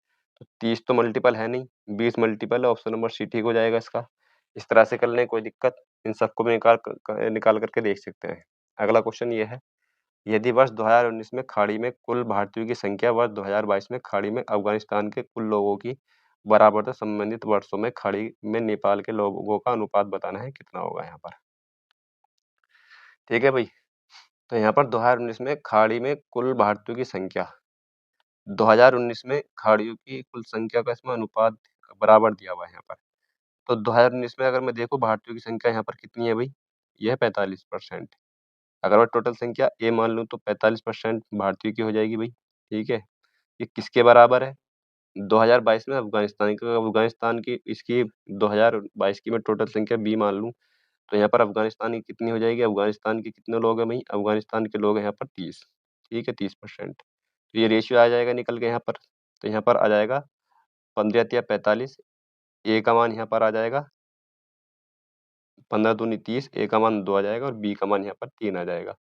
तो 30 तो मल्टीपल है नहीं, 20 मल्टीपल है, ऑप्शन नंबर सी ठीक हो जाएगा इसका। इस तरह से कर लें, कोई दिक्कत, इन सबको भी निकाल करके देख सकते हैं। अगला क्वेश्चन ये है, यदि वर्ष 2019 में खाड़ी में कुल भारतीयों की संख्या वर्ष 2022 में खाड़ी में अफगानिस्तान के कुल लोगों की बराबर, तो संबंधित वर्षों में खाड़ी में नेपाल के लोगों का अनुपात बताना है, कितना होगा यहाँ पर। ठीक है भाई, तो यहाँ पर 2019 में खाड़ी में कुल भारतीयों की संख्या, 2019 में खाड़ियों की कुल संख्या का इसमें अनुपात बराबर दिया हुआ है यहाँ पर। तो 2019 में अगर मैं देखूँ भारतीयों की संख्या यहाँ पर कितनी है भाई, ये है 45%। अगर मैं टोटल संख्या ए मान लूँ तो 45% भारतीयों की हो जाएगी भाई। ठीक है, ये किसके बराबर है, 2022 में अफगानिस्तान की, इसकी 2022 की मैं टोटल संख्या बी मान लूँ, तो यहाँ पर अफगानिस्तान की कितनी हो जाएगी, अफगानिस्तान के कितने लोग हैं भाई, अफगानिस्तान के लोग हैं यहाँ पर 30। ठीक है, 30%। तो ये रेशियो आ जाएगा निकल के यहाँ पर, तो यहाँ पर आ जाएगा 15 या 45, ए का मान यहाँ पर आ जाएगा 15 दूनी 30, ए का मान 2 आ जाएगा और बी का मान यहाँ पर 3 आ जाएगा।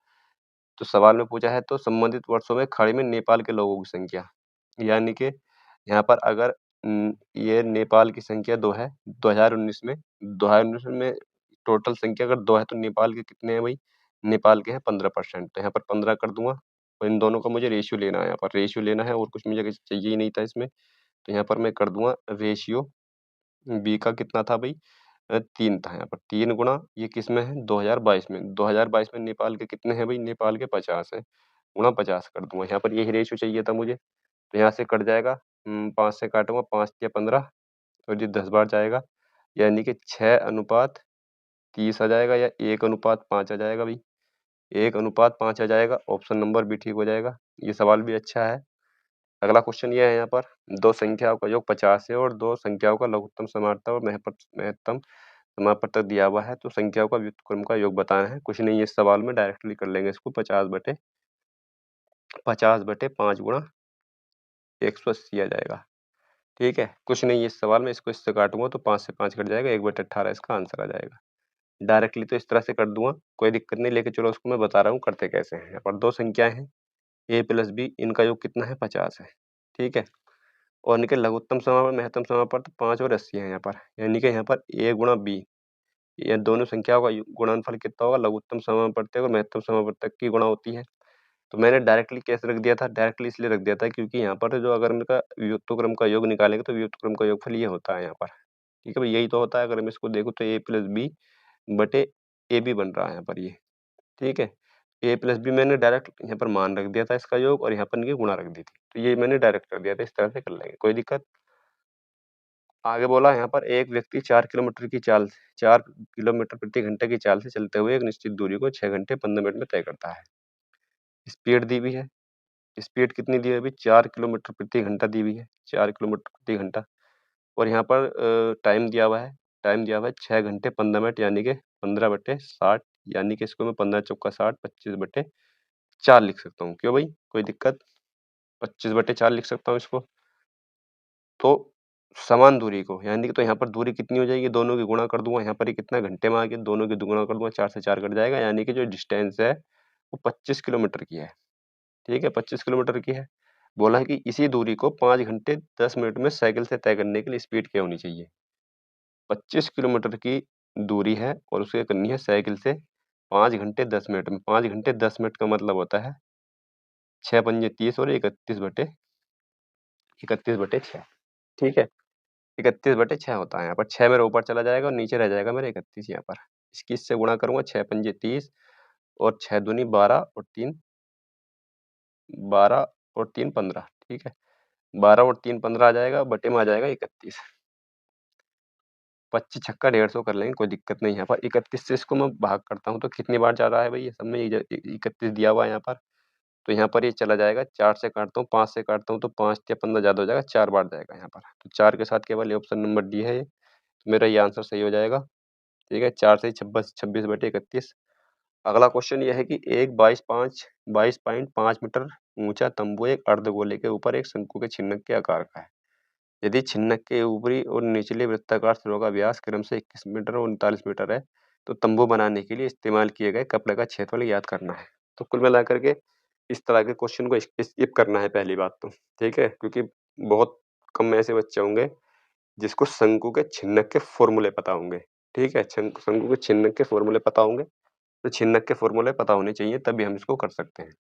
तो सवाल में पूछा है, तो संबंधित वर्षों में खाड़ी में नेपाल के लोगों की संख्या, यानी कि यहाँ पर अगर ये नेपाल की संख्या 2 है 2019 में टोटल संख्या अगर 2 है, तो नेपाल के कितने हैं भाई, नेपाल के हैं 15%। तो यहाँ पर 15 कर दूंगा, और इन दोनों का मुझे रेशियो लेना है, यहाँ पर रेशियो लेना है, और कुछ मुझे चाहिए ही नहीं था इसमें। तो यहाँ पर मैं कर दूंगा रेशियो, बी का कितना था भाई, 3 था यहाँ पर, 3 गुणा ये किसमें है, 2022 में, 2022 में नेपाल के कितने हैं भाई, नेपाल के 50 है, गुणा 50 कर दूंगा, यहाँ पर यही रेशियो चाहिए था मुझे। तो यहाँ से कट जाएगा, 5 से काटूंगा, 5 या 15, और ये 10 बार जाएगा, यानी कि 6:30 आ जाएगा, या 1:5 आ जाएगा भाई, 1:5 आ जाएगा, ऑप्शन नंबर भी ठीक हो जाएगा। ये सवाल भी अच्छा है। अगला क्वेश्चन ये है यहाँ पर, दो संख्याओं का योग 50 है और दो संख्याओं का लघुत्तम समानता और महत्तम समापवर्तक दिया हुआ है, तो संख्याओं का व्युत्क्रम का योग बताना है। कुछ नहीं है इस सवाल में, डायरेक्टली कर लेंगे इसको, 50/5 गुणा 180 आ जाएगा। ठीक है, कुछ नहीं इस सवाल में, इसको इससे काटूँगा तो 5 से 5 कट जाएगा, 1/18 इसका आंसर आ जाएगा। डायरेक्टली तो इस तरह से कर दूँगा, कोई दिक्कत नहीं, लेकिन चलो उसको मैं बता रहा हूँ करते कैसे हैं। यहाँ पर 2 संख्याएँ हैं, a प्लस b, इनका योग कितना है 50 है, ठीक है? और इनके लघुत्तम समापन, महत्तम समापन तो 5 और 80 है यहाँ पर, यानी कि यहाँ पर a गुणा b, ये दोनों संख्याओं का गुणनफल कितना होगा, लघुत्तम समापवर्तक और महत्तम समापवर्तक की गुणा होती है। तो मैंने डायरेक्टली कैसे रख दिया था, डायरेक्टली इसलिए रख दिया था क्योंकि यहाँ पर जो अगर इनका व्युत्क्रम का योग निकालेंगे तो व्युत्क्रम का योगफल ये होता है यहाँ पर, ठीक है भाई, यही तो होता है। अगर मैं इसको देखूँ तो a प्लस बी बटे ए बी बन रहा है यहाँ पर ये, ठीक है। a प्लस बी मैंने डायरेक्ट यहाँ पर मान रख दिया था इसका योग, और यहाँ पर इनकी गुणा रख दी थी, तो ये मैंने डायरेक्ट कर दिया था, इस तरह से कर लेंगे, कोई दिक्कत। आगे बोला यहाँ पर एक व्यक्ति 4 किलोमीटर की चाल से 4 किलोमीटर प्रति घंटे की चाल से चलते हुए एक निश्चित दूरी को 6 घंटे 15 मिनट में तय करता है। स्पीड दी हुई है, स्पीड कितनी दी है अभी, 4 किलोमीटर प्रति घंटा दी हुई है, 4 किलोमीटर प्रति घंटा, और यहाँ पर टाइम दिया हुआ है, टाइम दिया हुआ है 6 घंटे 15 मिनट, यानी कि 15/60, यानी कि इसको मैं 15 चौका 60, 25/4 लिख सकता हूँ। क्यों भाई, कोई दिक्कत? 25/4 लिख सकता हूँ इसको। तो समान दूरी को, यानी कि तो यहाँ पर दूरी कितनी हो जाएगी, दोनों की गुणा कर दूंगा, यहाँ पर ये कितना घंटे में आ गया, दोनों की गुणा कर दूंगा, 4 से 4 कट जाएगा, यानी कि जो डिस्टेंस है वो 25 किलोमीटर की है, ठीक है, 25 किलोमीटर की है। बोला है कि इसी दूरी को 5 घंटे 10 मिनट में साइकिल से तय करने के लिए स्पीड क्या होनी चाहिए। 25 किलोमीटर की दूरी है और उसे करनी है साइकिल से 5 घंटे 10 मिनट में। 5 घंटे 10 मिनट का मतलब होता है 6 पंजे 30 और 31/6, ठीक है। 31/6 होता है यहाँ पर, 6 मेरा ऊपर चला जाएगा और नीचे रह जाएगा मेरा 31 यहाँ पर। इसकी इससे गुणा करूँगा, 6 पंजे 30 और 6 दूनी 12 और 3 15, ठीक है। 12 और 3 15 आ जाएगा, बटे में आ जाएगा 31। 25 छक्का 150 कर लेंगे, कोई दिक्कत नहीं। यहाँ पर 31 से इसको मैं भाग करता हूँ तो कितनी बार जा रहा है भाई, ये सब में 31 दिया हुआ है यहाँ पर, तो यहाँ पर ये चला जाएगा। 4 से काटता हूँ, 5 से काटता हूँ तो 5 या 15 ज़्यादा हो जाएगा, 4 बार जाएगा यहाँ पर। तो 4 के साथ केवल ये ऑप्शन नंबर डी है ये, तो मेरा ये आंसर सही हो जाएगा, ठीक है। 4 से 26/31। अगला क्वेश्चन ये है कि एक 22.5 मीटर ऊंचा तंबू एक अर्धगोले के ऊपर एक शंकु के छिन्नक के आकार का है। यदि छिन्नक के ऊपरी और निचले वृत्ताकार सिरों का व्यास क्रमशः 21 मीटर और 39 मीटर है, तो तंबू बनाने के लिए इस्तेमाल किए गए कपड़े का क्षेत्रफल ज्ञात करना है। तो कुल मिलाकर के इस तरह के क्वेश्चन को स्किप करना है पहली बात तो, ठीक है, क्योंकि बहुत कम ऐसे बच्चे होंगे जिसको शंकु के छिन्नक के फॉर्मूले पता होंगे, ठीक है। शंकु के छिन्नक के फॉर्मूले पता होंगे, तो छिन्नक के फॉर्मूले पता होने चाहिए, तभी हम इसको कर सकते हैं।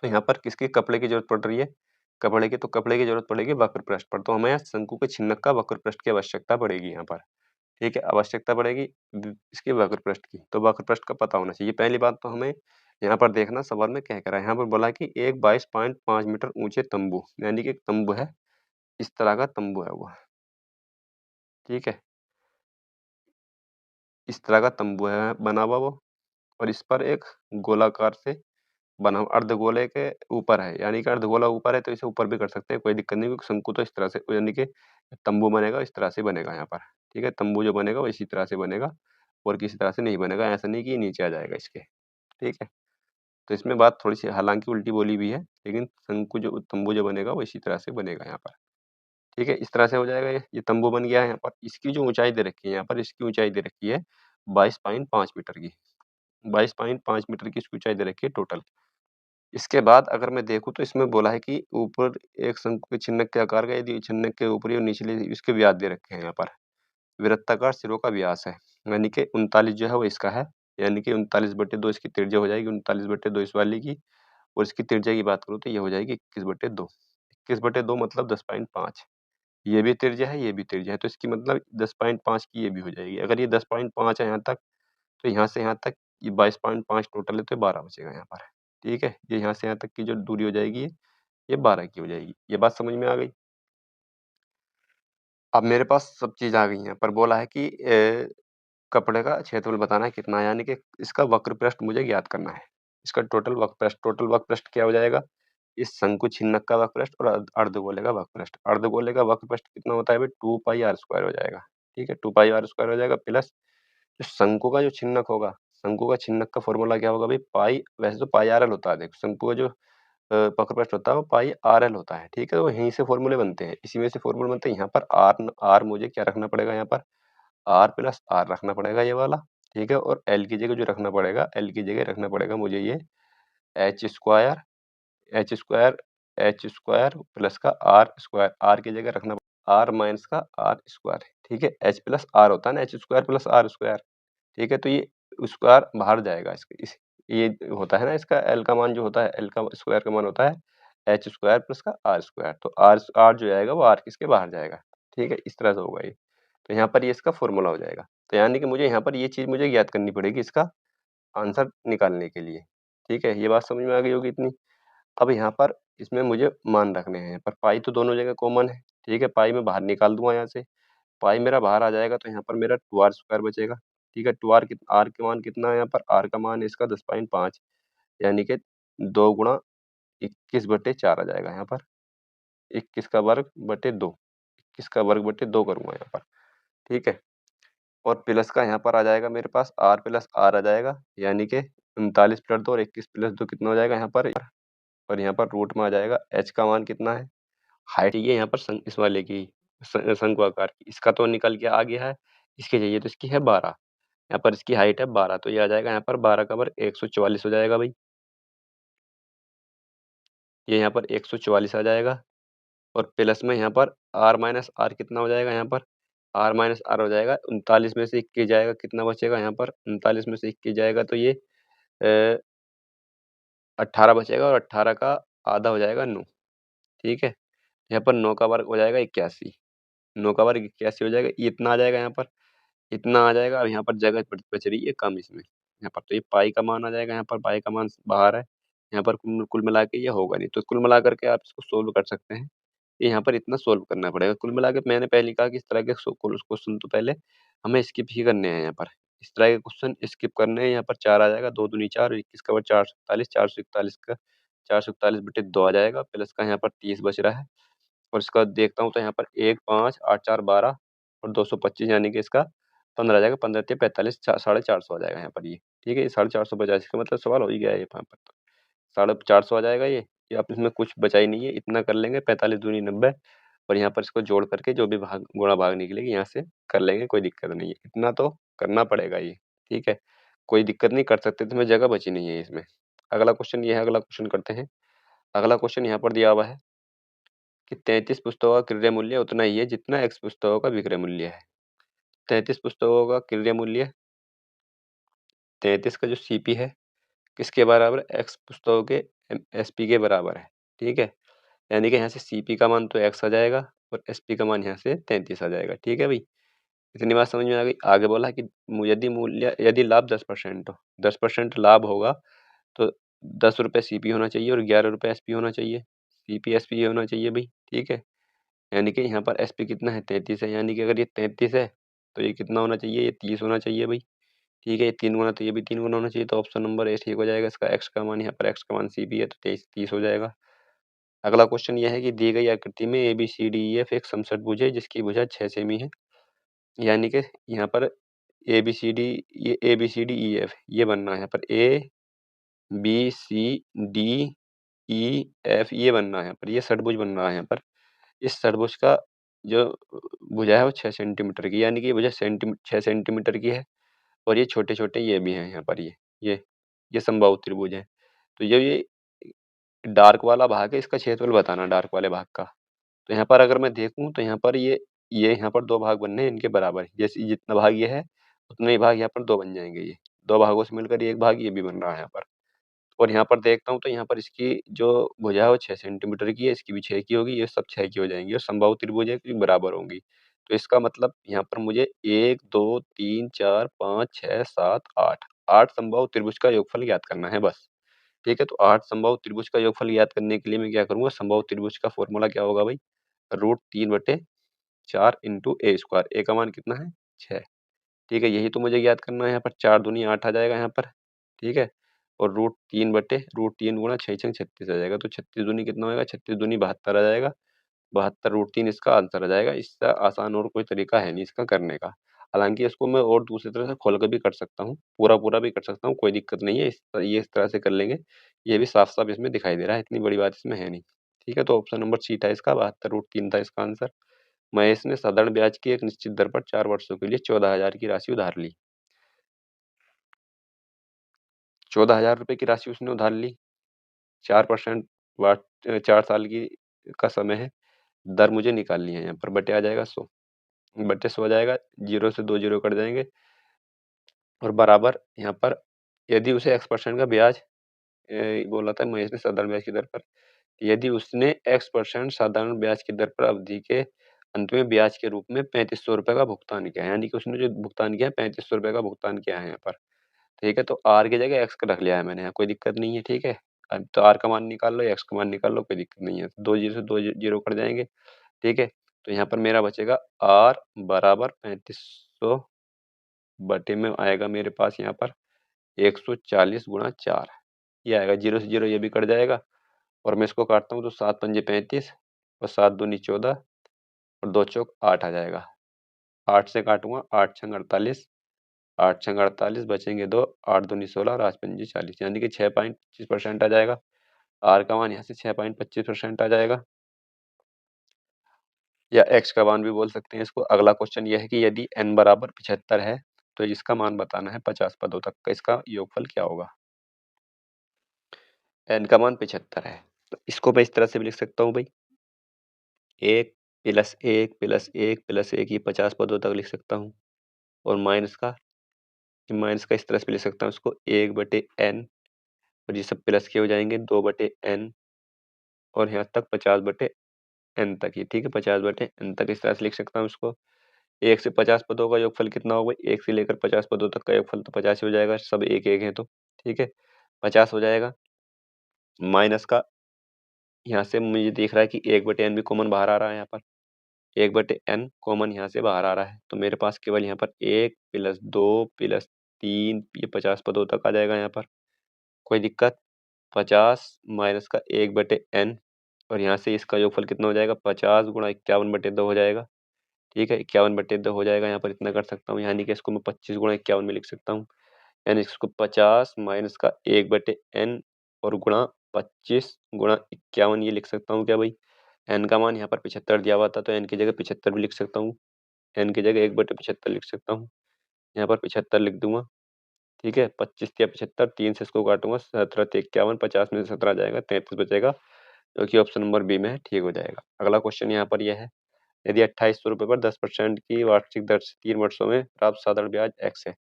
तो यहाँ पर किसकी कपड़े की जरूरत पड़ रही है, कपड़े की, तो कपड़े की जरूरत पड़ेगी वक्र पृष्ठ पर, तो हमें यहाँ शंकु के छिन्नक का वक्र पृष्ठ की आवश्यकता पड़ेगी यहाँ पर, ठीक है। आवश्यकता पड़ेगी इसकी वक्र पृष्ठ की, तो वक्र पृष्ठ का पता होना चाहिए। पहली बात तो हमें यहाँ पर देखना सवाल में क्या कह रहा है। यहाँ पर बोला कि एक 22.5 मीटर ऊंचे तंबू, यानी कि एक तंबू है, इस तरह का तंबू है वो, ठीक है, इस तरह का तंबू है बना हुआ वो, और इस पर एक गोलाकार से बना हुआ अर्धगोले के ऊपर है, यानी कि अर्धगोला ऊपर है तो इसे ऊपर भी कर सकते हैं, कोई दिक्कत नहीं, क्योंकि शंकु तो इस तरह से, यानी कि तंबू बनेगा इस तरह से बनेगा यहाँ पर, ठीक है। तंबू जो बनेगा वो इसी तरह से बनेगा और किसी तरह से नहीं बनेगा, ऐसा नहीं कि ये नीचे आ जाएगा इसके, ठीक है। तो इसमें बात थोड़ी सी हालांकि उल्टी बोली भी है, लेकिन शंकु जो तंबू जो बनेगा वो इसी तरह से बनेगा यहाँ पर, ठीक है। इस तरह से हो जाएगा, ये तंबू बन गया है यहाँ पर। इसकी जो ऊंचाई दे रखी है यहाँ पर, इसकी ऊंचाई दे रखी है 22.5 मीटर की, 22.5 मीटर की इसकी ऊंचाई दे रखी है टोटल। इसके बाद अगर मैं देखूँ तो इसमें बोला है कि ऊपर एक शंकु के छिन्नक के आकार का, यदि छिन्नक के ऊपरी और निचले इसके व्यास दे रखे हैं यहाँ पर, वृत्ताकार सिरों का व्यास है, यानी कि 39 जो है वो इसका है, यानी कि 39/2 इसकी त्रिज्या हो जाएगी, 39/2 इस वाली की, और इसकी त्रिज्या की बात करूँ तो ये हो जाएगी 21/2। 21/2 मतलब 10.5, ये भी त्रिज्या है, ये भी त्रिज्या है, तो इसकी मतलब 10.5 की ये भी हो जाएगी। अगर ये 10.5 है यहाँ तक, तो यहाँ से यहाँ तक ये 22.5 टोटल है, तो 12 बचेगा यहाँ पर, ठीक है। ये यहाँ से यहाँ तक की जो दूरी हो जाएगी ये 12 की हो जाएगी। ये बात समझ में आ गई। अब मेरे पास सब चीज़ आ गई है, पर बोला है कि कपड़े का क्षेत्रफल बताना है कितना है, यानी कि इसका वक्र पृष्ठ मुझे ज्ञात करना है। इसका टोटल वक्र पृष्ठ क्या हो जाएगा, इस शंकु छिन्नक का वक्र पृष्ठ और अर्धगोले का वक्र पृष्ठ। अर्धगोले का वक्र पृष्ठ कितना होता है भाई, 2 पाई आर स्क्वायर हो जाएगा, ठीक है, 2 पाई आर स्क्वायर हो जाएगा, प्लस जो शंकु का जो छिन्नक होगा, शंकु का छिन्नक का फॉर्मूला क्या होगा भाई, पाई, वैसे तो पाई आर एल होता है, देखो शंकु का जो वक्र प्रस्थ होता है वो पाई आर एल होता है, ठीक है। तो यहीं से फॉर्मूले बनते हैं, इसी में से फॉर्मूले बनते हैं। यहाँ पर आर मुझे क्या रखना पड़ेगा, यहाँ पर आर प्लस आर रखना पड़ेगा ये वाला, ठीक है। और एल की जगह जो रखना पड़ेगा, एल की जगह रखना पड़ेगा मुझे ये H square H square H square plus का आर स्क्वायर, आर की जगह रखना आर माइनस का आर स्क्वायर, ठीक है। एच प्लस आर होता है ना, H square plus R square, ठीक है। तो ये स्क्वायर बाहर जाएगा, ये होता है ना इसका एल का मान जो होता है, एल का स्क्वायर का मान होता है एच स्क्वायर प्लस का आर स्क्वायर। तो आर आर जो जाएगा वो आर किसके बाहर जाएगा, ठीक है। इस तरह से होगा ये। तो यहाँ पर ये इसका फॉर्मूला हो जाएगा। तो यानी कि मुझे यहाँ पर ये चीज़ मुझे ज्ञात करनी पड़ेगी इसका आंसर निकालने के लिए, ठीक है। ये बात समझ में आ गई होगी इतनी। अब यहाँ पर इसमें मुझे मान रखने हैं, पर पाई तो दोनों जगह कॉमन है, ठीक है। पाई मैं बाहर निकाल दूंगा यहाँ से, पाई मेरा बाहर आ जाएगा तो यहाँ पर मेरा 2r स्क्वायर बचेगा, ठीक है। 2r आर का मान कितना है, यहाँ पर आर का मान है इसका 10.5, यानी कि 2 गुणा 21/4 आ जाएगा यहाँ पर, 21 का वर्ग बटे 2, 21 का वर्ग बटे 2 करूंगा यहाँ पर, ठीक है। और प्लस का यहाँ पर आ जाएगा मेरे पास आर प्लस आर आ जाएगा, यानी कि 39 प्लस 2 और 21 प्लस 2 कितना हो जाएगा यहाँ पर। और यहाँ पर रूट में आ जाएगा एच का मान कितना है, हाइट ये यहाँ पर इस वाले की शंकु आकार की, इसका तो निकल के आ गया है, इसकी चाहिए तो इसकी है 12, यहाँ पर इसकी हाइट है 12, तो ये आ जाएगा यहाँ पर 12 का वर्ग 144 हो जाएगा भाई। ये यहाँ पर 144 आ जाएगा। और प्लस में यहाँ पर आर माइनस आर कितना हो जाएगा, यहाँ पर आर माइनस आर हो जाएगा 39 में से 21 जाएगा, कितना बचेगा यहाँ पर 39 में से 21 जाएगा तो ये 18 बचेगा, और 18 का आधा हो जाएगा 9, ठीक है। यहाँ पर 9 का वर्ग हो जाएगा 81, 9 का वर्ग 81 हो जाएगा, ये इतना आ जाएगा यहाँ पर, इतना आ जाएगा। अब यहाँ पर जगह बच रही है कम इसमें, यहाँ पर तो ये पाई का मान आ जाएगा, यहाँ पर पाई का मान बाहर है, यहाँ पर कुल मिला के ये होगा नहीं, तो कुल मिला करके आप इसको सोल्व कर सकते हैं। ये यहाँ पर इतना सोल्व करना पड़ेगा। कुल मिला के मैंने पहले ही कहा कि इस तरह के क्वेश्चन तो पहले हमें स्किप ही करने हैं, यहाँ पर इस तरह के क्वेश्चन स्किप करने हैं। यहाँ पर 4 आ जाएगा, 2 दूनी 4, 21 का वर्ग 441, 441 का 441/2 आ जाएगा, प्लस का यहाँ पर 30 बच रहा है। और इसका देखता हूँ तो यहाँ पर 1 5 8 4 12 और 225, यानी कि इसका 15 आ जाएगा, 15 तिया 45, 450 आ जाएगा यहाँ पर ये, ठीक है। ये 450 इसका मतलब सवाल हो ही गया है ये यहाँ पर, तो 450 आ जाएगा ये आप इसमें कुछ बचा ही नहीं है, इतना कर लेंगे, 45 दूनी 90, और यहाँ पर इसको जोड़ करके जो भी भाग गुणा भाग निकलेगी यहाँ से कर लेंगे, कोई दिक्कत नहीं है, इतना तो करना पड़ेगा ये, ठीक है। कोई दिक्कत नहीं, कर सकते, तो हमें जगह बची नहीं है इसमें। अगला क्वेश्चन ये है, अगला क्वेश्चन करते हैं। अगला क्वेश्चन यहाँ पर दिया हुआ है कि 33 पुस्तकों का क्रय मूल्य उतना ही है जितना x पुस्तकों का विक्रय मूल्य है। 33 पुस्तकों का क्रय मूल्य 33 का जो सीपी है किसके बराबर है, x पुस्तकों के एसपी के बराबर है, ठीक है। यानी कि यहाँ से सीपी का मान तो x आ जाएगा और एसपी का मान यहाँ से 33 आ जाएगा, ठीक है भाई। इतनी बात समझ में आ गई। आगे बोला कि यदि लाभ 10% हो, 10% लाभ होगा तो 10 रुपये सीपी होना चाहिए और 11 रुपये एसपी होना चाहिए, सीपी एसपी होना चाहिए भाई, ठीक है। यानी कि यहाँ पर एसपी कितना है, 33 है, यानी कि अगर ये 33 है तो ये कितना होना चाहिए, ये 30 होना चाहिए भाई, ठीक है। ये 3 गुना तो ये भी 3 गुना होना चाहिए, तो ऑप्शन नंबर ए ठीक हो जाएगा। इसका एक्स का मान, यहाँ पर एक्स का मान सीपी है तो 30 हो जाएगा। अगला क्वेश्चन यह है कि दी गई आकृति में A B C D E F एक समषटभुज है जिसकी भुजा 6 सेमी है, यानी कि यहाँ पर ए बी सी डी, ये A B C D E F ये बनना है, यहाँ पर A B C D E F ये बनना है, यहाँ पर ये षटभुज बन रहा है। यहाँ पर इस षटभुज का जो भुजा है वो 6 सेंटीमीटर की, यानी कि ये भुजा 6 सेंटीमीटर की है, और ये छोटे-छोटे ये भी हैं यहाँ पर, ये समबाहु त्रिभुज है। तो ये डार्क वाला भाग है, इसका क्षेत्रफल बताना डार्क वाले भाग का। तो यहाँ पर अगर मैं देखूँ तो यहाँ पर ये यहाँ पर 2 भाग बनने हैं इनके बराबर, जैसे जितना भाग ये है उतने ही भाग यहाँ पर 2 बन जाएँगे ये। 2 भागों से मिलकर 1 भाग ये भी बन रहा है यहाँ पर। और यहाँ पर देखता हूँ तो यहाँ पर इसकी जो भुजा है वो 6 सेंटीमीटर की है, इसकी भी 6 की होगी, ये सब 6 की हो जाएँगी और समबाहु त्रिभुज है कि बराबर होंगी। तो इसका मतलब यहाँ पर मुझे 1 2 3 4 5 6 7 8 8 समबाहु त्रिभुज का योगफल ज्ञात करना है बस। ठीक है, तो 8 समबाहु त्रिभुज का योगफल ज्ञात करने के लिए मैं क्या करूँगा, समबाहु त्रिभुज का फ़ॉर्मूला क्या होगा भाई, √3/4 इंटू ए स्क्वायर, ए का मान कितना है 6। ठीक है, यही तो मुझे ज्ञात करना है। यहाँ पर 4 दूनी 8 आ जाएगा यहाँ पर, ठीक है। और √3 गुणा 6 छंग 36 आ जाएगा, तो 36 दूनी कितना होगा, 36 दूनी 72 आ जाएगा, 72 √3 इसका आंसर आ जाएगा। इससे आसान और कोई तरीका है नहीं इसका करने का। हालाँकि इसको मैं और दूसरी तरह से खोल कर भी कर सकता हूँ, पूरा-पूरा भी कर सकता हूँ, कोई दिक्कत नहीं है। ये इस तरह से कर लेंगे, ये भी साफ-साफ इसमें दिखाई दे रहा है, इतनी बड़ी बात इसमें है नहीं। ठीक है, तो ऑप्शन नंबर सी था इसका, 72√3 था इसका आंसर। महेश ने साधारण ब्याज की एक निश्चित दर पर 4 वर्षों के लिए 14,000 की राशि उधार ली। 14,000 रुपए की राशि उसने उधार ली, 4% 4 साल की का समय है, दर मुझे निकालनी है यहाँ पर, बटे आ जाएगा 100, बटे 100 आ जाएगा, 0 से 2 ज़ीरो कट जाएँगे और बराबर यहाँ पर यदि उसे x% का ब्याज बोला था महेश ने साधारण ब्याज की दर पर, यदि उसने x% साधारण ब्याज की दर पर अवधि के अंत में ब्याज के रूप में 3500 रुपए का भुगतान किया है, यानी कि उसने जो भुगतान किया है 3500 रुपए का भुगतान किया है यहाँ पर। ठीक है, तो r की जगह x का रख लिया है मैंने यहाँ, कोई दिक्कत नहीं है। ठीक है, अब तो r का मान निकाल लो, x का मान निकाल लो, कोई दिक्कत नहीं है। 2 जीरो से 2 जीरो कट जाएंगे। ठीक है, तो यहाँ पर मेरा बचेगा r बराबर 3500 बटे में आएगा मेरे पास यहाँ पर 140 गुणा 4, ये आएगा। 0 से 0 ये भी कट जाएगा और मैं इसको काटता हूँ तो 7 पंजे 35 और 7 दूनी 14 और 2 चौक 8 आ जाएगा। 8 से काटूंगा, 8 छंग 48, 8 छंग 48 बचेंगे 2, 8 दूनी 16 और 8 पंजे 40, यानी कि 6.25% आ जाएगा। आर का मान यहाँ से 6.25% आ जाएगा, या एक्स का मान भी बोल सकते हैं इसको। अगला क्वेश्चन यह है कि यदि n बराबर 75 है तो इसका मान बताना है 50 पदों तक का, इसका योगफल क्या होगा। n का मान 75 है तो इसको मैं इस तरह से भी लिख सकता हूँ भाई, 1 प्लस 1 प्लस 1 प्लस 1, ये 50 पदों तक लिख सकता हूँ। और माइनस का इस तरह से भी लिख सकता हूँ इसको, 1 बटे n, और ये सब प्लस के हो जाएंगे 2 बटे n, और यहाँ तक 50 बटे n तक ही। ठीक है, 50 बटे n तक इस तरह से लिख सकता हूँ इसको। 1 से 50 पदों का योगफल कितना होगा, 1 से लेकर 50 पदों तक का योगफल तो 50 ही हो जाएगा, सब एक एक है तो। ठीक है, 50 हो जाएगा। माइनस का यहाँ से मुझे दिख रहा है कि 1 बटे n भी कॉमन बाहर आ रहा है यहाँ पर, 1 बटे n कॉमन यहाँ से बाहर आ रहा है, तो मेरे पास केवल यहाँ पर 1 प्लस 2 प्लस 3, ये 50 पदों तक आ जाएगा यहाँ पर, कोई दिक्कत। 50 माइनस का 1 बटे n, और यहाँ से इसका योगफल कितना हो जाएगा, 50 गुणा 51 बटे 2 हो जाएगा। ठीक है, 51 बटे 2 हो जाएगा, यहाँ पर इतना कर सकता हूँ, यानी कि इसको मैं 25 गुणा 51 में लिख सकता हूँ, यानी इसको 50 माइनस का 1 बटे n और गुणा 25 गुणा 51 ये लिख सकता हूँ क्या भाई। n का मान यहाँ पर 75 दिया हुआ था तो n की जगह 75 भी लिख सकता हूँ, n की जगह 1 बटे 75 लिख सकता हूँ, यहाँ पर 75 लिख दूंगा। ठीक है, 25 या 75, 3 से इसको काटूंगा, 17 ते 51, 50 में से 17 जाएगा, 33 बचेगा, जो कि ऑप्शन नंबर बी में है, ठीक हो जाएगा। अगला क्वेश्चन यहाँ पर यह है, यदि 2800 रुपये पर 10% की वार्षिक दर से 3 वर्षों में प्राप्त साधारण ब्याज x है।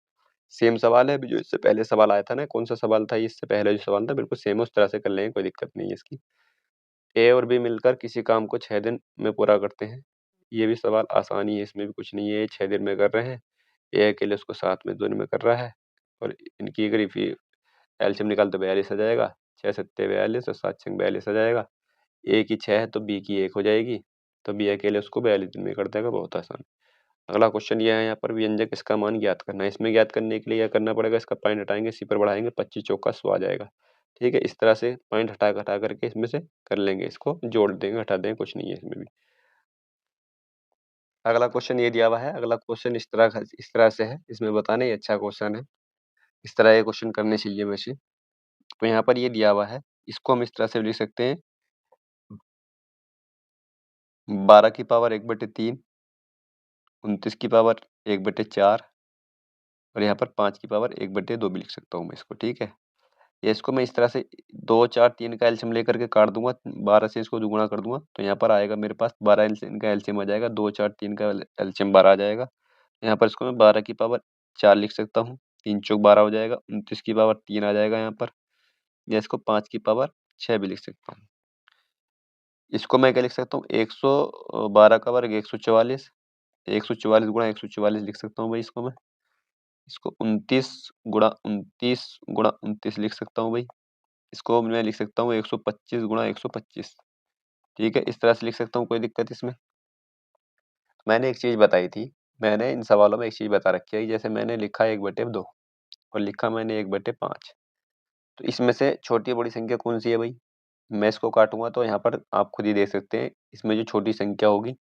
सेम सवाल है अभी जो इससे पहले सवाल आया था ना, कौन सा सवाल था, इससे पहले जो सवाल था बिल्कुल सेम है, उस तरह से कर लेंगे, कोई दिक्कत नहीं है इसकी। ए और बी मिलकर किसी काम को 6 दिन में पूरा करते हैं, ये भी सवाल आसानी है, इसमें भी कुछ नहीं है, ये 6 दिन में कर रहे हैं, ए अकेले उसको 7 में 2 दिन में कर रहा है, और इनकी अगर एलसीएम निकाल तो 42 आ जाएगा, 6 सत्ते 42 और 7 छंग 42 आ जाएगा। ए की 6 है तो बी की 1 हो जाएगी, तो बी अकेले उसको 42 दिन में कर देगा, बहुत आसान। अगला क्वेश्चन यह है, यहाँ पर व्यंजक इसका मान ज्ञात करना है। इसमें ज्ञात करने के लिए क्या करना पड़ेगा, इसका पॉइंट हटाएंगे, सी पर बढ़ाएंगे, 25 चौका 100 आ जाएगा। ठीक है, इस तरह से पॉइंट हटा करके इसमें से कर लेंगे, इसको जोड़ देंगे, हटा देंगे, कुछ नहीं है इसमें भी। अगला क्वेश्चन ये दिया हुआ है, अगला क्वेश्चन इस तरह से है, इसमें बताने ये अच्छा क्वेश्चन है, इस तरह ये क्वेश्चन करने चाहिए वैसे। तो यहाँ पर ये दिया हुआ है, इसको हम इस तरह से लिख सकते हैं, 12 की पावर 1/3, 29 की पावर 1/4, और यहाँ पर 5 की पावर 1/2 भी लिख सकता हूँ मैं इसको। ठीक है, ये इसको मैं इस तरह से 2, 4, 3 का एलसीएम लेकर के काट दूंगा, 12 से इसको दुगुना कर दूंगा, तो यहाँ पर आएगा मेरे पास 12 इनका एलसीएम आ जाएगा, 2, 4, 3 का एलसीएम 12 आ जाएगा। यहाँ पर इसको मैं 12 की पावर 4 लिख सकता हूँ, 3 चौक 12 हो जाएगा, 29 की पावर 3 आ जाएगा यहाँ पर, या इसको 5 की पावर 6 भी लिख सकता हूँ। इसको मैं क्या लिख सकता हूँ, 112 का वर्ग 144, 144 गुणा 144 लिख सकता हूँ भाई इसको मैं। इसको 29 लिख सकता हूँ भाई। इसको मैं लिख सकता हूँ 125 गुणा 125। ठीक है, इस तरह से लिख सकता हूँ, कोई दिक्कत इसमें। मैंने एक चीज बताई थी, मैंने इन सवालों में एक चीज बता रखी है, जैसे मैंने लिखा 1/2 और लिखा मैंने 1/5, तो इसमें से छोटी बड़ी संख्या कौन सी है भाई। मैं इसको काटूंगा तो यहाँ पर आप खुद ही देख सकते हैं, इसमें जो छोटी संख्या होगी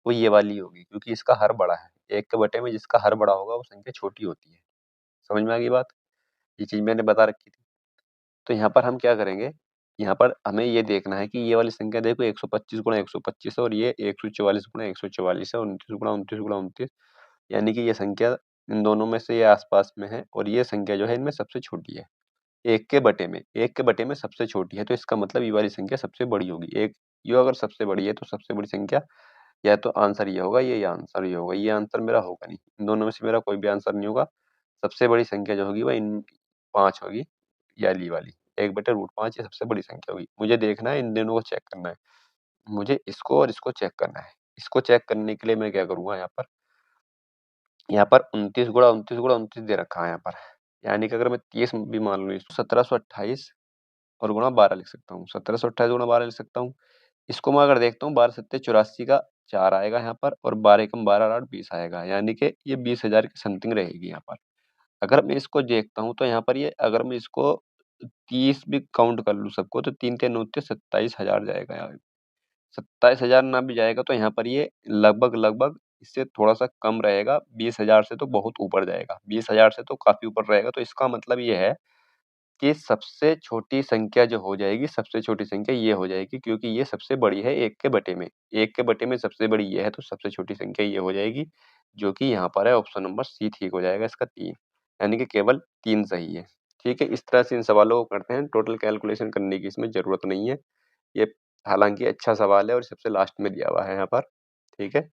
वो ये वाली होगी, क्योंकि इसका हर बड़ा है, 1 के बटे में जिसका हर बड़ा होगा वो संख्या छोटी होती है। समझ में आ गई बात? ये चीज़ मैंने बता रखी थी। तो यहाँ पर हम क्या करेंगे, यहाँ पर हमें ये देखना है कि ये वाली संख्या देखो 125 गुणा 125 है और ये 144 गुणा 144 है और 29 गुणा 29 गुणा 29, यानी कि ये संख्या इन दोनों में से ये आस-पास में है और ये संख्या जो है इनमें सबसे छोटी है। 1 के बटे में सबसे छोटी है, तो इसका मतलब ये वाली संख्या सबसे बड़ी होगी। ये अगर सबसे बड़ी है तो सबसे बड़ी संख्या या तो आंसर ये होगा, ये आंसर ये होगा। ये आंसर मेरा होगा नहीं। इन दोनों में से मेरा कोई भी आंसर नहीं होगा। सबसे बड़ी संख्या जो होगी वह इन 5 होगी, ये वाली 1/√5 ये सबसे बड़ी संख्या होगी। मुझे देखना है, इन दोनों को चेक करना है। मुझे इसको और इसको चेक करना है। इसको चेक करने के लिए मैं क्या करूँगा, यहाँ पर 29 गुणा 29 गुणा 29 दे रखा है यहाँ पर। यानी कि अगर मैं 30 भी मान लूँ, इसको 1728 और गुणा 12 लिख सकता हूँ। 1728 गुणा 12 लिख सकता हूँ। इसको मैं अगर देखता हूँ 12 सत्ते 84 का 4 आएगा यहाँ पर और 12 एकम 12 और 8 20 आएगा। यानी कि ये 20,000 के समथिंग रहेगी यहाँ पर। अगर मैं इसको देखता हूँ तो यहाँ पर ये अगर मैं इसको 30 भी काउंट कर लूँ सबको तो 3 3 9 27,000 जाएगा यहाँ। 27,000 ना भी जाएगा तो यहाँ पर ये लगभग इससे थोड़ा-सा कम रहेगा, 20,000 से तो बहुत ऊपर जाएगा। 20,000 से तो काफ़ी ऊपर रहेगा, तो इसका मतलब ये है कि सबसे छोटी संख्या जो हो जाएगी, सबसे छोटी संख्या ये हो जाएगी क्योंकि ये सबसे बड़ी है 1 के बटे में। 1 के बटे में सबसे बड़ी ये है, तो सबसे छोटी संख्या ये हो जाएगी, जो कि यहाँ पर है ऑप्शन नंबर सी ठीक हो जाएगा इसका 3, यानी कि केवल 3 सही है। ठीक है, इस तरह से इन सवालों को करते हैं, टोटल कैलकुलेशन करने की इसमें ज़रूरत नहीं है। ये हालाँकि अच्छा सवाल है और सबसे लास्ट में दिया हुआ है यहाँ पर, ठीक है?